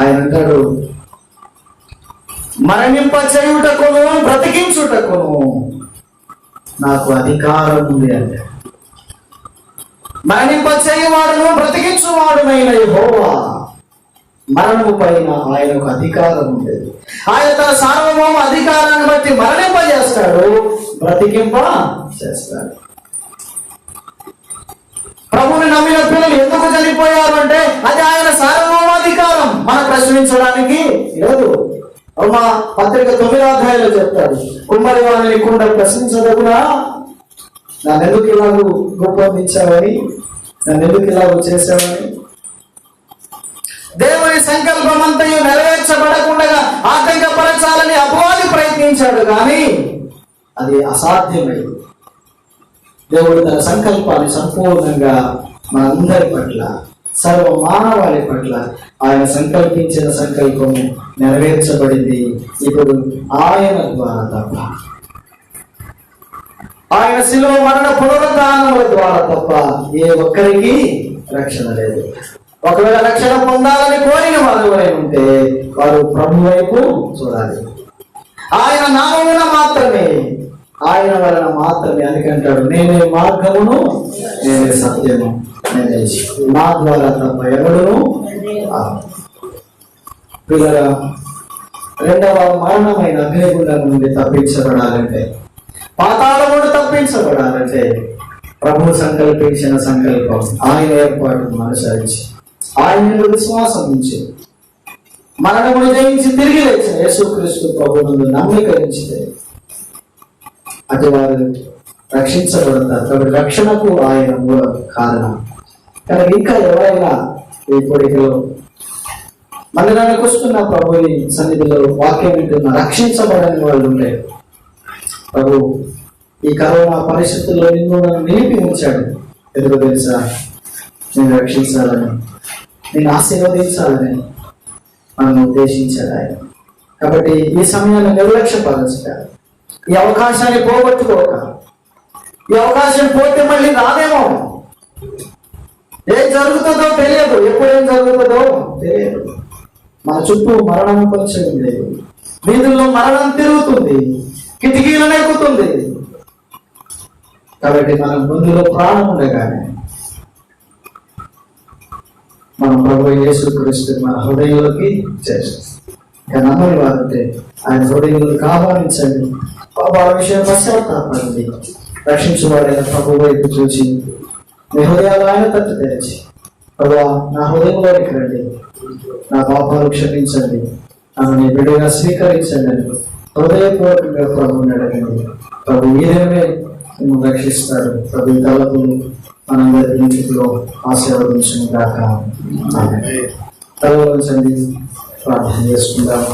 Speaker 1: ఆయన అంటాడు, మరణింప చేయుటకును బ్రతికించుటకును నాకు అధికారం ఉంది అంటే, మరణింప చేయువాడును బ్రతికించువాడునైన యెహోవా, మరణము పైన ఆయనకు అధికారం ఉండేది. ఆయన తన సార్వభౌమ అధికారాన్ని బట్టి మరణింపజేస్తాడు, బ్రతికింప చేస్తాడు. ప్రభువుని నమ్మిన పిల్లలు ఎందుకు చనిపోయారు అంటే అది ఆయన సార్వభౌమాధికారం, మనం ప్రశ్నించడానికి లేదు. మా పత్రిక 9వ అధ్యాయంలో చెప్తాడు, కుమ్మరి వారిని కుండ ప్రశ్నించదగునా, నన్ను ఎందుకు ఇలాగూ రూపొందించావని, నన్ను ఎందుకు ఇలాగూ చేశావని. దేవుని సంకల్పం అంతయు నెరవేర్చబడకుండా ఆటంకపరచాలని అపవాది ప్రయత్నించాడు, కానీ అది అసాధ్యమైంది. దేవుడు తన సంకల్పాన్ని సంపూర్ణంగా మనందరి పట్ల, సర్వ మానవాళి పట్ల ఆయన సంకల్పించిన సంకల్పం నెరవేర్చబడింది. ఇప్పుడు ఆయన ద్వారా తప్ప, ఆయన శిలువ మరణ పునరుద్ధానముల ద్వారా తప్ప ఏ ఒక్కరికి రక్షణ లేదు. ఒకవేళ రక్షణ పొందాలని కోరిన వారు ఎవరైనా ఉంటే వారు ప్రభు వైపు చూడాలి. ఆయన నామమున మాత్రమే, ఆయన వలన మాత్రమే. అందుకంటాడు, నేనే మార్గమును, నేనే సత్యము, నేనే నా ద్వారా తప్ప ఎవడును. పిల్లల రెండవ మరణమైన అగ్నిగుండం నుండి తప్పించబడాలంటే, పాతాళం నుండి తప్పించబడాలంటే ప్రభు సంకల్పించిన సంకల్పం, ఆయన ఏర్పాటును అనుసరించి, ఆయన విశ్వాసం నుంచి, మరణమును జయించి తిరిగి లేచిన యేసుక్రీస్తు ప్రభువును నమ్మిక ఉంచితే అటు వారు రక్షించబడతారు. కాబట్టి రక్షణకు ఆయన మూల కారణం. కానీ ఇంకా ఎవరైనా ఈ కోరికలో మందిరానికి వస్తున్న ప్రభుని సన్నిధిలో వాక్యం వింటున్న రక్షించబడని వాళ్ళు ఉంటే, ప్రభు ఈ కరోనా పరిస్థితుల్లో నిన్ను నిలిపి ఉంచాడు, ఎందుకు తెలుసా, నేను రక్షించాలని, నేను ఆశీర్వదించాలని మనం ఉద్దేశించాడు ఆయన. కాబట్టి ఈ సమయాన్ని నిర్లక్ష్యపరచక, ఈ అవకాశాన్ని పోగొట్టుకోక, ఈ అవకాశం పోతే మళ్ళీ రాదేమో, ఏం జరుగుతుందో తెలియదు, ఎప్పుడేం జరుగుతుందో తెలియదు. మన చుట్టూ మరణం కొంచెం ఉంది, వీధుల్లో మరణం తిరుగుతుంది, కిటికీలను ఎక్కుతుంది. కాబట్టి మన ముందులో ప్రాణం ఉండగానే మన ప్రభు యేసుక్రీస్తు మన హృదయంలోకి చేస్తాం. ఇంకా నమ్మని వారంటే ఆయన హృదయంలో ఆహ్వానించండి. బాబా ఆ విషయం పశ్చాత్తాపడండి. రక్షించువాడైన ప్రభు వైపు చూచి మీ హృదయాలు ఆయన తట్టు తెరిచి, ప్రభా నా హృదయంలోకి రండి, నా పాపాలు క్షమించండి, నన్ను నీ బిడ్డగా స్వీకరించండి అని హృదయపూర్వకంగా ప్రభుని అడగండి. ప్రభు ఈ దినమే మిమ్మల్ని రక్షిస్తాడు. ప్రభు ఈ తలపులు మనందరి ఇంటిలో ఆశీర్వదించును గాక. తలవంచండి, ప్రార్థన చేసుకుందాం.